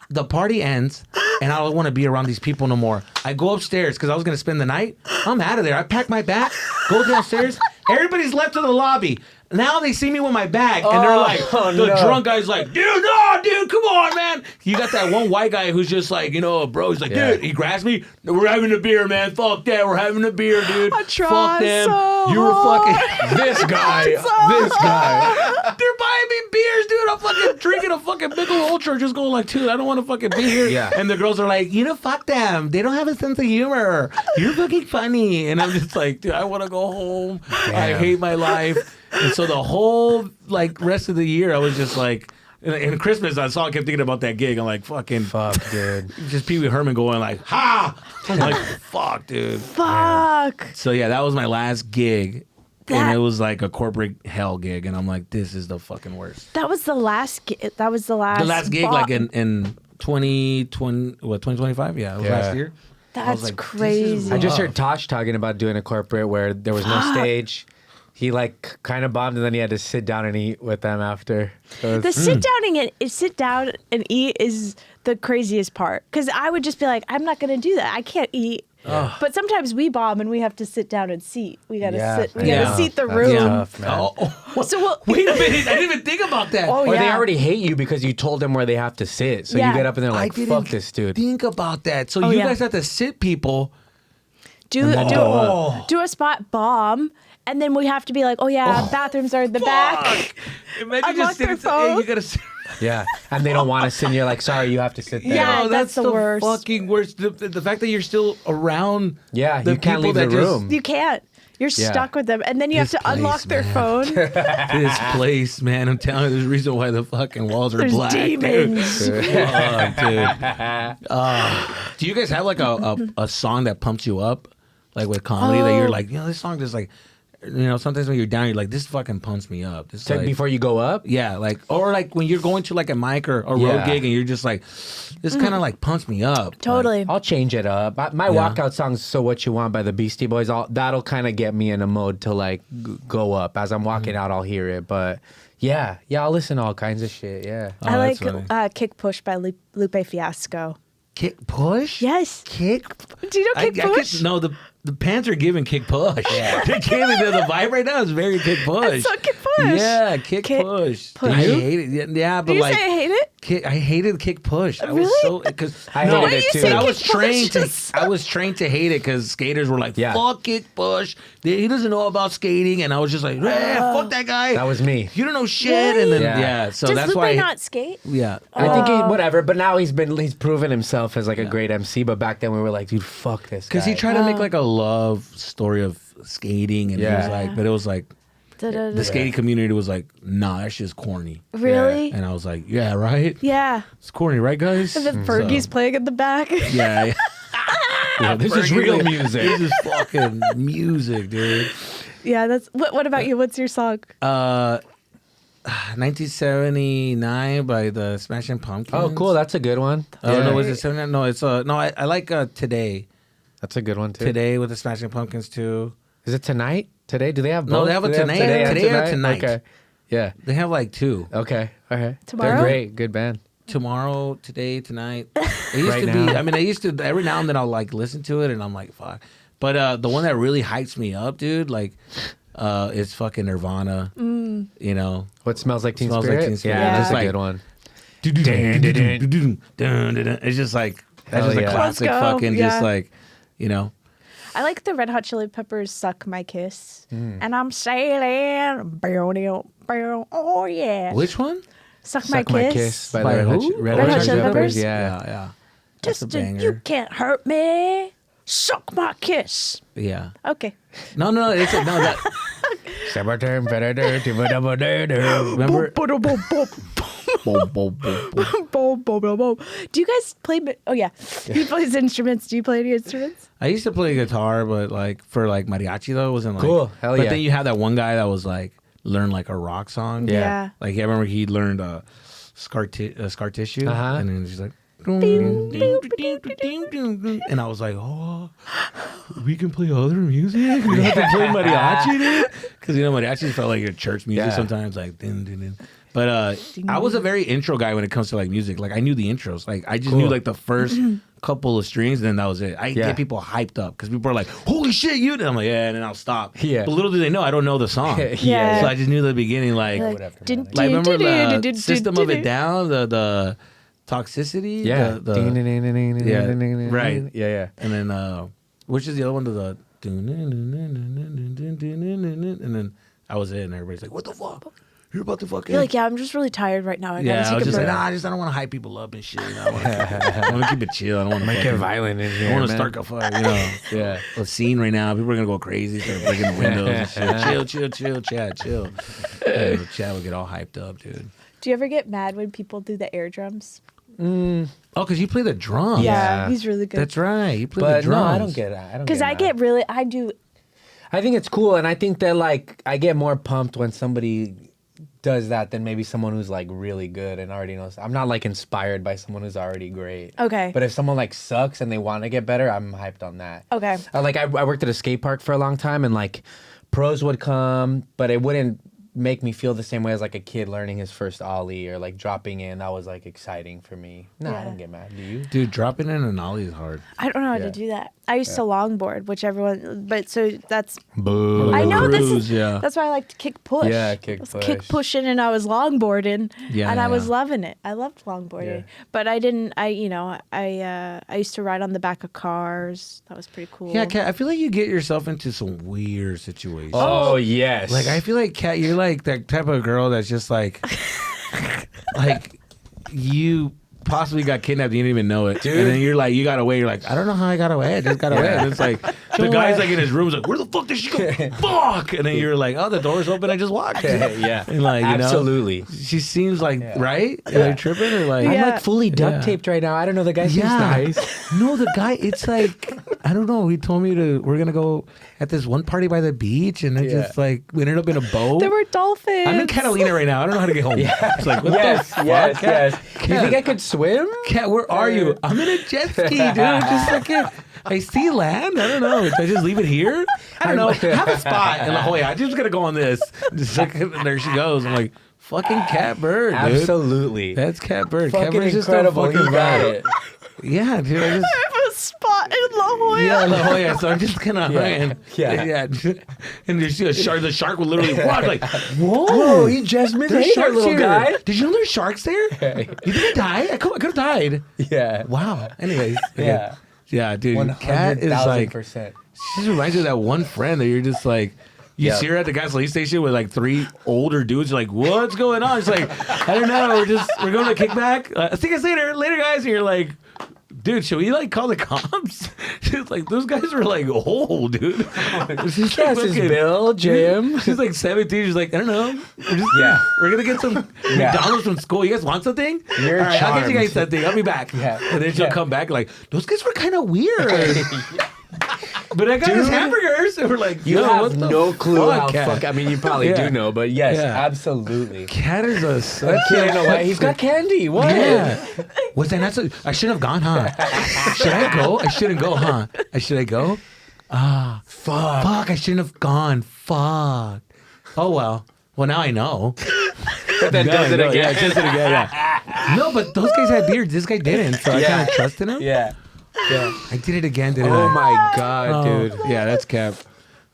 The party ends, and I don't want to be around these people no more. I go upstairs because I was going to spend the night. I'm out of there. I pack my bag, go downstairs. Everybody's left to the lobby. Now they see me with my bag, and they're like, drunk guy's like, dude, come on, man. You got that one white guy who's just like, bro, he's like, dude, he grabs me. We're having a beer, man. Fuck that. We're having a beer, dude. Fuck them. So you were fucking this guy. They're buying me beers, dude. I'm fucking drinking a fucking Michelob Ultra, just going like, dude, I don't want to fucking be here. Yeah. And the girls are like, fuck them. They don't have a sense of humor. You're fucking funny. And I'm just like, dude, I want to go home. Damn. I hate my life. And so the whole rest of the year, I was just like, in Christmas, I kept thinking about that gig. I'm like, fucking fuck, dude. Just Pee Wee Herman going like, ha! I'm like, fuck, dude. Fuck. So yeah, that was my last gig. And it was like a corporate hell gig, and I'm like, this is the fucking worst. That was the last gig. That was the last gig, like in 2025? Yeah, it was last year. That's like, crazy. I just heard Tosh talking about doing a corporate where there was no stage. He kind of bombed, and then he had to sit down and eat with them after. So sit down and eat is the craziest part, because I would just be like, I'm not gonna do that. I can't eat. But sometimes we bomb and we have to sit down and seat. We gotta sit. We gotta seat the room. Tough, man. Wait a minute! I didn't even think about that. Or they already hate you because you told them where they have to sit. So you get up and they're like, "Fuck this dude." Think about that. So you guys have to sit people. Do a spot bomb. And then we have to be like, bathrooms are in the back. Imagine just sitting. Hey, you gotta sit. Yeah, and they don't want to sit. And you're like, sorry, you have to sit there. Yeah, that's the worst. Fucking worst. The fact that you're still around. Yeah, you can't leave the room. You can't. You're stuck with them, and then you have to unlock their phone. This place, man, I'm telling you, there's a reason why the fucking walls are black. Demons. Dude. Do you guys have like a song that pumps you up, like with comedy, that you're like, this song just like. Sometimes when you're down, you're like, this fucking pumps me up. This like before you go up? Yeah, or when you're going to like a mic or a road gig and you're just like, this kind of like pumps me up. Totally. Like, I'll change it up. My walkout song's So What You Want by the Beastie Boys. That'll kind of get me in a mode to like go up. As I'm walking out, I'll hear it. But yeah, I'll listen to all kinds of shit. Yeah. I like Kick Push by Lupe Fiasco. Kick Push? Yes. Do you know Kick Push? No, the pants are giving Kick Push. Yeah. They gave me the vibe right now is very Kick Push. So Kick Push. Yeah, Kick Push. I hate it. Yeah, but Did you say I hate it? I hated Kick Push. Really? I was so because I hated it too. I was trained to hate it because skaters were like, fuck Kick Push. He doesn't know about skating, and I was just like, fuck that guy. That was me. You don't know shit. Really? And then so does that's Lupe why not skate? Yeah, I think whatever. But now he's proven himself as like a great MC. But back then we were like, dude, fuck this guy. Because he tried to make like a love story of skating, and he was like, but it was like. The skating community was like, nah, that shit's corny. Really? Yeah. And I was like, yeah, right? Yeah. It's corny, right, guys? And then Fergie's playing in the back. Yeah. This is real music. This is fucking music, dude. Yeah, that's... What about you? What's your song? 1979 by the Smashing Pumpkins. Oh, cool. That's a good one. No, was it 79? No, it's... No, I like Today. That's a good one, too. Today with the Smashing Pumpkins, too. Is it Tonight? Today? Do they have both? No, they have Today or Tonight. Okay. Yeah. They have like two. Okay. Tomorrow? They're great. Good band. Tomorrow, Today, Tonight. It used to be... I mean, I used to... Every now and then I'll like listen to it and I'm like, fuck. But the one that really hypes me up, dude, like... It's fucking Nirvana. You know. What smells like Teen Smells Spirit? Like Teen Spirit. Yeah, Just that's like, a good one. It's just like that's just a yeah. classic fucking just like, you know. I like the Red Hot Chili Peppers "Suck My Kiss," and I'm sailing. Oh yeah. Which one? Suck My Kiss. Kiss by By the who? Red Hot Hot Chili Chili Peppers? Peppers. Yeah. Yeah. That's Just a banger. you can't hurt me. Suck my kiss. Yeah. Okay. No, it's no that. Remember? Do you guys play? Oh yeah, he plays instruments. Do you play any instruments? I used to play guitar, but like for like mariachi though, it wasn't like Cool. Hell but yeah. then you have that one guy that was like learn like a rock song. Yeah. Like I remember he learned scar tissue, Uh-huh. and then she's like. And I was like, oh, we can play other music. We don't have to play mariachi, dude. Because you know mariachi felt like your church music Yeah. sometimes, like din, din, din. But I was a very intro guy when it comes to like music. Like I knew the intros. Like I just knew like the first couple of strings, and then that was it. I get people hyped up because people are like, "Holy shit, you!" And I'm like, "Yeah," and then I'll stop. Yeah. But little do they know, I don't know the song. Yeah. So I just knew the beginning, like whatever. remember the System of a Down, the Toxicity. Yeah. Yeah. Right. Yeah. And then which is the other one to the and then I was it, and everybody's like, "What the fuck? You're about to fucking." You're like, yeah, I'm just really tired right now. I Yeah, I gotta was take a just like, break. nah, I don't want to hype people up and shit. You know? I want to keep it chill. I don't want to Make it violent in here. I want to man. start a fire, you know. Yeah. A scene right now. People are gonna go crazy, start breaking the windows and shit. Chill, chill. And the chat would get all hyped up, dude. Do you ever get mad when people do the air drums? Oh, because you play the drums. Yeah. He's really good. That's right. You play the But drums. no, I don't get it. Because I get really, I do. I think it's cool, and I think that like I get more pumped when somebody does that than maybe someone who's like really good and already knows. I'm not like inspired by someone who's already great. Okay. But if someone like sucks and they want to get better, I'm hyped on that. Okay. I worked at a skate park for a long time, and like pros would come, but it wouldn't make me feel the same way as like a kid learning his first ollie or like dropping in. That was like exciting for me. No, I Yeah. don't get mad. Do you? Dude, dropping in an ollie is hard. I don't know how Yeah. to do that. I used to longboard, which everyone, but so that's, Boo. I know this Cruise, is, yeah. that's why I like to kick push. Yeah, kick I was push. kick pushing and I was longboarding Yeah, and I was yeah. loving it. I loved longboarding, Yeah. but I didn't, I used to ride on the back of cars. That was pretty cool. Yeah, Kat, I feel like you get yourself into some weird situations. Oh yes. Like I feel like Kat, you're like that type of girl that's just like, like you possibly got kidnapped, you didn't even know it, Dude. and then you're like, you got away. You're like, I don't know how I got away. I just got away. And it's like the guy's like in his room, he's like, where the fuck did she go? Fuck! And then you're like, oh, the door's open. I just walked. yeah. And like, you know, Absolutely. she seems like right. Am I tripping or like? I'm Yeah. like fully duct Yeah. taped right now. I don't know. The guy seems nice. No, the guy, it's like, I don't know. He told me we're going to go at this one party by the beach. And it Yeah. just like, we ended up in a boat. There were dolphins. I'm in Catalina right now. I don't know how to get home. It's like, what Yes, the fuck? yes, Kat? yes. You think I could swim? Kat, where are you? I'm in a jet ski, dude. Just like I see land. I don't know. Should I just leave it here? I don't know. Have a spot in La Jolla. I'm just going to go on this. Just like, and there she goes. I'm like, fucking Cat Bird, dude. Absolutely. That's Cat Bird. Cat Fucking Bird's just a incredible. fucking He got vibe. it. Yeah, dude. I just... I have a spot in La Jolla. Yeah, La Jolla. So I'm just gonna Yeah. And you see a shark. The shark would literally walk like, whoa, Whoa, he just missed there's there, sharks little here. guy. Did you know there's sharks there? You think I died? I could have died. Yeah. Wow. Anyways, Yeah. yeah, dude. Cat is like, 100,000%. she just reminds you of that one friend that you're just like. You Yeah. see her at the gasoline station with like 3 older dudes. You're like, what's going on? It's like, I don't know. We're going to kickback. See you guys later, guys. And you're like, dude, should we like call the cops? She's like, those guys are like old, dude. She's Yes, is Bill, Jim. She's like 17. She's like, I don't know. Yeah. We're gonna get some McDonald's from school. You guys want something? You're all right, I'll get you charmed. guys something. I'll be back. Yeah. And then she'll Yeah. come back like, those guys were kind of weird. But I got his Dude, hamburgers. And we're like, You yo, have what the no clue how Kat? fuck. I mean, you probably Yeah. do know, but yes, Yeah. absolutely. Cat is a such I don't know why. He's got candy. What? Yeah. Was that not so? I shouldn't have gone, huh? Should I go? I shouldn't go, huh? Should I go? Fuck, I shouldn't have gone. Fuck. Oh, well. Well, now I know. But then does it again. Yeah, does it again, yeah. No, but those guys had beards. This guy didn't, so I Yeah. kind of trusted him. Yeah. Yeah. I did it again, didn't Oh I? my god, dude. Yeah, that's Cap.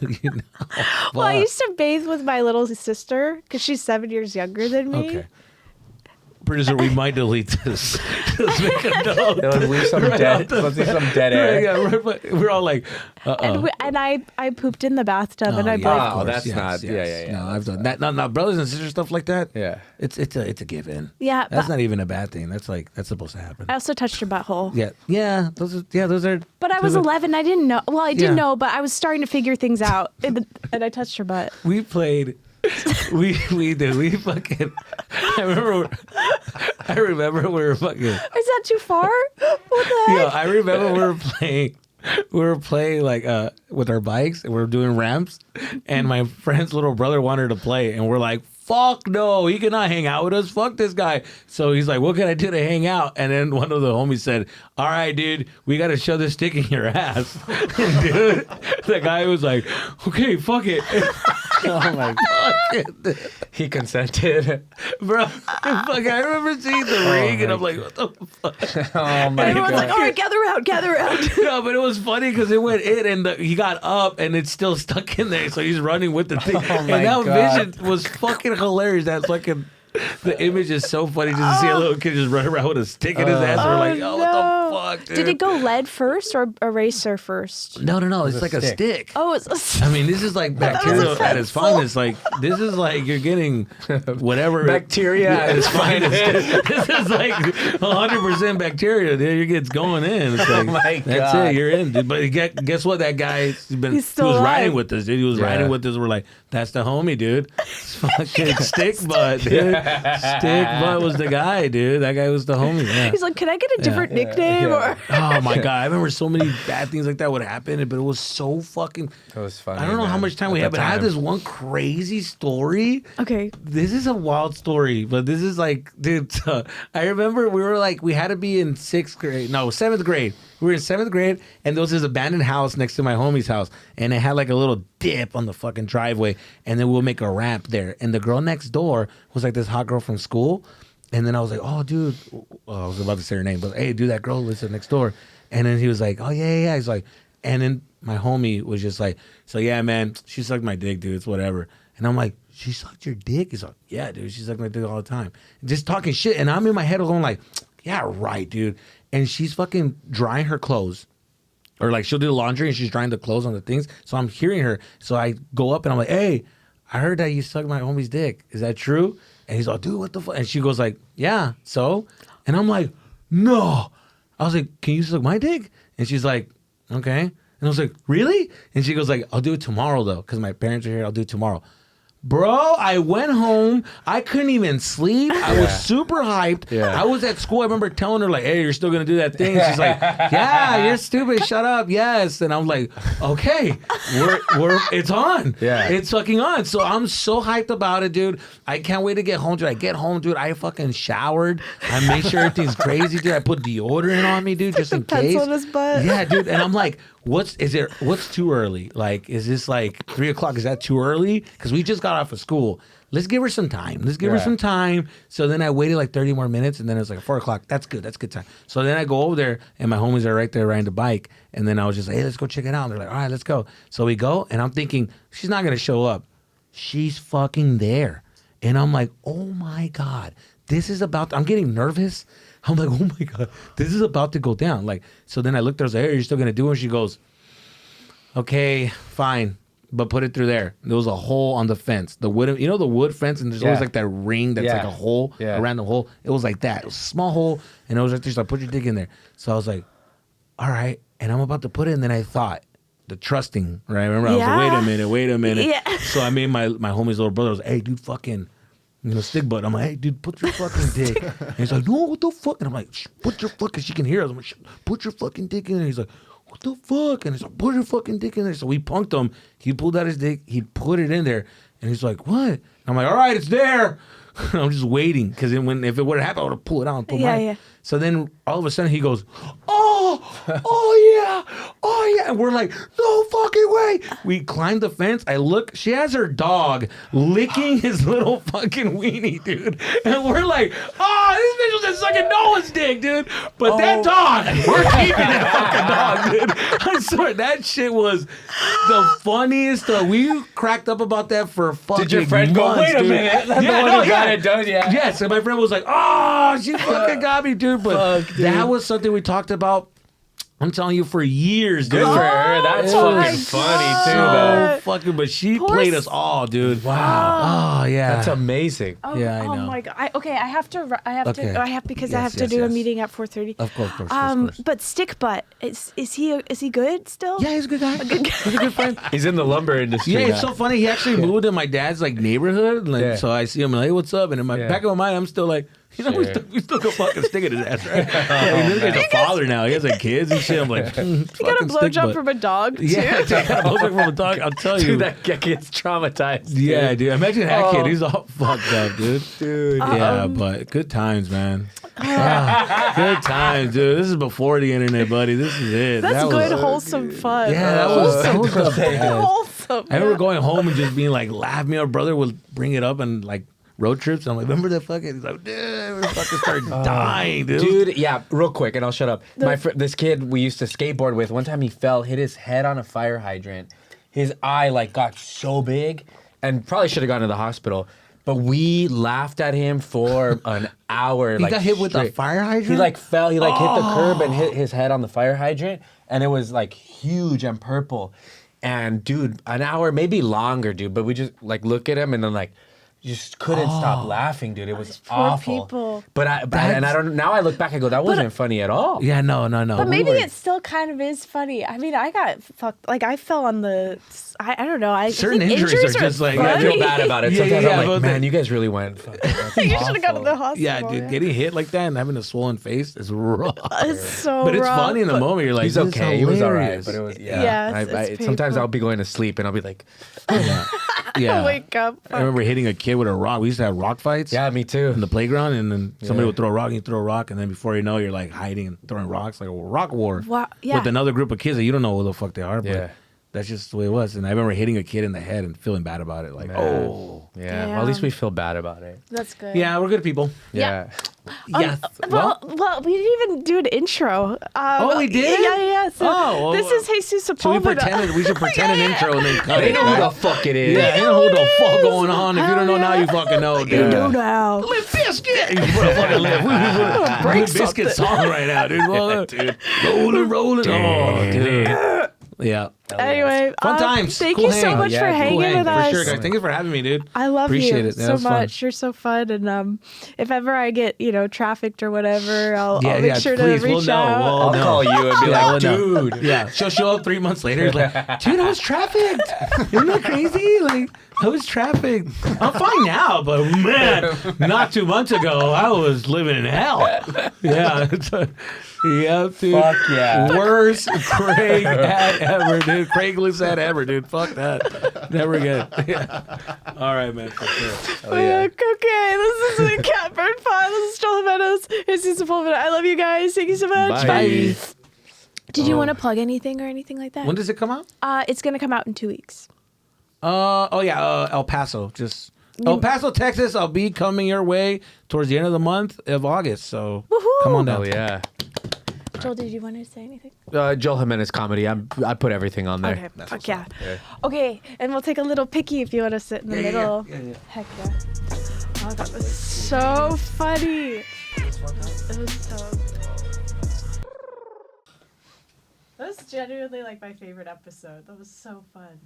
You know? Well, I used to bathe with my little sister because she's 7 years younger than me. Okay. Producer, we might delete this. Let's make a note. Let's leave some dead. Let's leave some dead air. Yeah, we're all like, And I pooped in the bathtub, and I yeah, broke. of course, that's not. Yeah. No, I've done that. No, brothers and sisters stuff like that. Yeah. It's a given. Yeah, That's but not even a bad thing. That's supposed to happen. I also touched her butthole. Yeah. Those are. But I was 11. I didn't know. Well, I did Yeah. know, but I was starting to figure things out, and I touched her butt. We played. We did. We fucking. I remember we were fucking. Is that too far? What the heck? Yeah, I remember we were playing. We were playing like with our bikes, and we were doing ramps. And my friend's little brother wanted to play, and we're like, "Fuck no, he cannot hang out with us. Fuck this guy." So he's like, "What can I do to hang out?" And then one of the homies said, "All right, dude, we got to shove this stick in your ass." And dude, the guy was like, "Okay, fuck it." Oh my god. He consented. Bro, fuck, I remember seeing the ring, and I'm like, "What the fuck?" Oh my Everyone's god. like, "All right, gather around." No, but it was funny because it went in, and he got up, and it's still stuck in there. So he's running with the thing, Oh and my that God. vision was fucking hilarious. That fucking the image is so funny just to see a little kid just run around with a stick in his ass. And we're like, "Oh, what the fuck, dude?" Did it go lead first or eraser first? No. It's a like a stick. stick. Oh, it's I mean, this is like bacteria at its finest. Like, this is like you're getting whatever. Bacteria at its finest. This is like 100% bacteria, dude. It's going in. It's like, my that's God. it. You're in. Dude. But guess what? That guy, he He's was still alive. riding with us, dude. He was riding with us. We're like, that's the homie, dude. It's fucking stick butt, dude. Stick butt was the guy, dude. That guy was the homie. Yeah. He's like, "Can I get a different nickname?" Or Oh my god! I remember so many bad things like that would happen, but it was so fucking. It was funny. I don't know how man. much time At we the had, but I had time. this one crazy story. okay, This is a wild story, but this is like, dude. I remember we had to be in 7th grade. We were in 7th grade, and there was this abandoned house next to my homie's house, and it had like a little dip on the fucking driveway, and then we'll make a ramp there. And the girl next door was like this hot girl from school, and then I was like, "Oh, dude," well, I was about to say her name, but hey, dude, that girl lives next door. And then he was like, "Oh yeah." He's like, and then my homie was just like, "So yeah, man, she sucked my dick, dude. It's whatever." And I'm like, "She sucked your dick?" He's like, "Yeah, dude, she sucked my dick all the time." Just talking shit, and I'm in my head going like, "Yeah, right, dude." And she's fucking drying her clothes. Or like she'll do the laundry and she's drying the clothes on the things. So I'm hearing her. So I go up and I'm like, "Hey, I heard that you sucked my homie's dick. Is that true?" And he's like, "Dude, what the fuck?" And she goes like, "Yeah, so?" And I'm like, "No." I was like, "Can you suck my dick?" And she's like, "Okay." And I was like, "Really?" And she goes like, "I'll do it tomorrow though, because my parents are here. I'll do it tomorrow." Bro, I went home. I couldn't even sleep. I was super hyped. Yeah. I was at school. I remember telling her like, "Hey, you're still gonna do that thing?" She's like, "Yeah, you're stupid. Shut up." Yes. And I'm like, "Okay, we're it's on. Yeah. It's fucking on." So I'm so hyped about it, dude. I can't wait to get home, dude. I get home, dude. I fucking showered. I make sure everything's crazy, dude. I put deodorant on me, dude, just in case. pencil in his butt. Yeah, dude. And I'm like, what's too early? Like, is this like 3:00? Is that too early? Because we just got off of school. Let's give her some time. So then I waited like 30 more minutes, and then it was like 4:00. That's good. That's good time. So then I go over there, and my homies are right there riding the bike. And then I was just like, "Hey, let's go check it out." And they're like, "All right, let's go." So we go, and I'm thinking, she's not going to show up. She's fucking there. And I'm like, "Oh my God, I'm getting nervous. I'm like, oh my God, this is about to go down." Like, so then I looked at her, I was like, "Hey, you're still going to do it?" And she goes, "Okay, fine, but put it through there." There was a hole on the fence. The wood fence, and there's always like that ring that's like a hole around the hole. It was like that. It was a small hole, and it was right there. So I put your dick in there. So I was like, "All right." And I'm about to put it, and then I thought, the trusting, right? I remember I was like, wait a minute. Yeah. So I made my homie's little brother, I was like, "Hey, dude, fucking, stick butt." I'm like, "Hey, dude, put your fucking dick." And he's like, "No, what the fuck?" And I'm like, "Put your fucking," she can hear us. I'm like, "Put your fucking dick in there." He's like, "What the fuck?" And he's like, "Put your fucking dick in there." So we punked him. He pulled out his dick. He put it in there. And he's like, "What?" And I'm like, "All right, it's there." I'm just waiting, because if it would have happened, I would have pulled it out and put mine. Yeah. So then all of a sudden he goes, oh yeah. And we're like, "No fucking way. We climbed the fence. I look, she has her dog licking his little fucking weenie, dude. And we're like, oh, this bitch was just sucking Noah's dick, dude. But that dog, we're keeping that fucking dog, dude. I swear, that shit was the funniest. We cracked up about that for fucking Did your friend months, go, wait a dude. minute? That's the one who got it done, yeah. Yes, and my friend was like, oh, she fucking got me, dude. But that was something we talked about, I'm telling you, for years, dude. Good for her. That's fucking funny, too, man. Fucking, but she played us all, dude. Wow. Oh, yeah. That's amazing. Oh, Yeah, I know. Oh my god. I have to because I Yes, have to do a yes. meeting at 4:30. Of course. But Stick Butt, is he good still? Yeah, he's a good guy. He's a good friend. He's in the lumber industry. Yeah, now. it's so funny. He actually moved in my dad's like neighborhood. Like, so I see him like, hey, what's up? And in my back of my mind, I'm still like, you know, we still go fucking stick in his ass, right? This guy's a father now. He has like kids and shit. I'm like, You got a blowjob from a dog too. Yeah, I got a blowjob from a dog. I'll tell you. Dude, that guy gets traumatized. Yeah, dude. Imagine that kid. He's all fucked up, dude. Yeah, but good times, man. Good times, dude. This is before the internet, buddy. This is it. That's good, wholesome fun. Yeah, that was the best. Wholesome. I remember going home and just being like, laughing. My brother would bring it up and like road trips. And I'm like, remember that fucking? He's like, dude, we fucking started dying, dude. Dude, yeah, real quick, and I'll shut up. This kid we used to skateboard with, one time he fell, hit his head on a fire hydrant. His eye like got so big, and probably should have gone to the hospital. But we laughed at him for an hour. He got hit with a fire hydrant? He like fell, he like hit the curb and hit his head on the fire hydrant, and it was like huge and purple. And dude, an hour, maybe longer, dude. But we just like look at him and then like just couldn't stop laughing, dude. It was poor awful. people. But I don't. Now I look back, I go, that wasn't funny at all. Yeah, no. But maybe it still kind of is funny. I mean, I got fucked. Like I fell on the. I don't know. Certain injuries are just like, I feel bad about it. Sometimes I'm like, but man, you guys really went. You should have gone to the hospital. Yeah, dude, getting hit like that and having a swollen face is rough. It's so But it's rough. funny in the moment. You're like, He's this is okay. He was all right. hilarious. But it was, Yeah, it's sometimes painful. I'll be going to sleep and I'll be like, Yeah. Wake up. I remember hitting a kid with a rock. We used to have rock fights. yeah, me too. In the playground, and then somebody would throw a rock, and you throw a rock, and then before you know, you're like hiding and throwing rocks, like a rock war Wow, yeah. with another group of kids that you don't know who the fuck they are. But Yeah. that's just the way it was. And I remember hitting a kid in the head and feeling bad about it. Like, oh, Yeah. Well, at least we feel bad about it. That's good. yeah, we're good people. Yeah. Yes. Well, we didn't even do an intro. We did? Yeah. So Oh, well, this is Jesus So we Sepulveda. we should pretend an intro and then cut They it. know who the right? fuck it is. Yeah, you know who the fuck going on. If you don't know now, you fucking know, dude. You do now. Limp Bizkit. You put a fucking Limp Bizkit song right now, dude. Well, dude. Rolling. Oh, dude. Yeah. Anyway, Fun times. Thank Cool you so hang. much for hanging Cool hang, with us. For sure, guys. Thank you for having me, dude. I love Appreciate you it. Yeah, so it was fun. much. You're so fun, and if ever I get trafficked or whatever, I'll make sure please, to reach we'll out. know. I'll call you and be like, we'll know. dude. Yeah, she'll show up 3 months later. It's like, dude, I was trafficked. Isn't that crazy? Like, I was trafficked. I'm fine now, but man, not 2 months ago, I was living in hell. Yeah. Yeah, dude. Fuck yeah. Worst Craig ad ever, dude. Craigslist ad ever, dude. Fuck that. Never again. Yeah. All right, man. For sure. Okay, this is the katbirdpod. This is Joel Jimenez. It's Jesus Sepulveda. I love you guys. Thank you so much. Bye. Did you want to plug anything or anything like that? When does it come out? It's gonna come out in 2 weeks. El Paso. Just El Paso, Texas. I'll be coming your way towards the end of the month of August. So Woohoo! come on down. Oh, yeah. Joel, did you want to say anything? Joel Jimenez comedy. I put everything on there. Okay. Fuck yeah. Okay, and we'll take a little picky if you want to sit in the middle. Yeah. Heck yeah. Oh, that was so funny. It was so. That was genuinely like my favorite episode. That was so fun.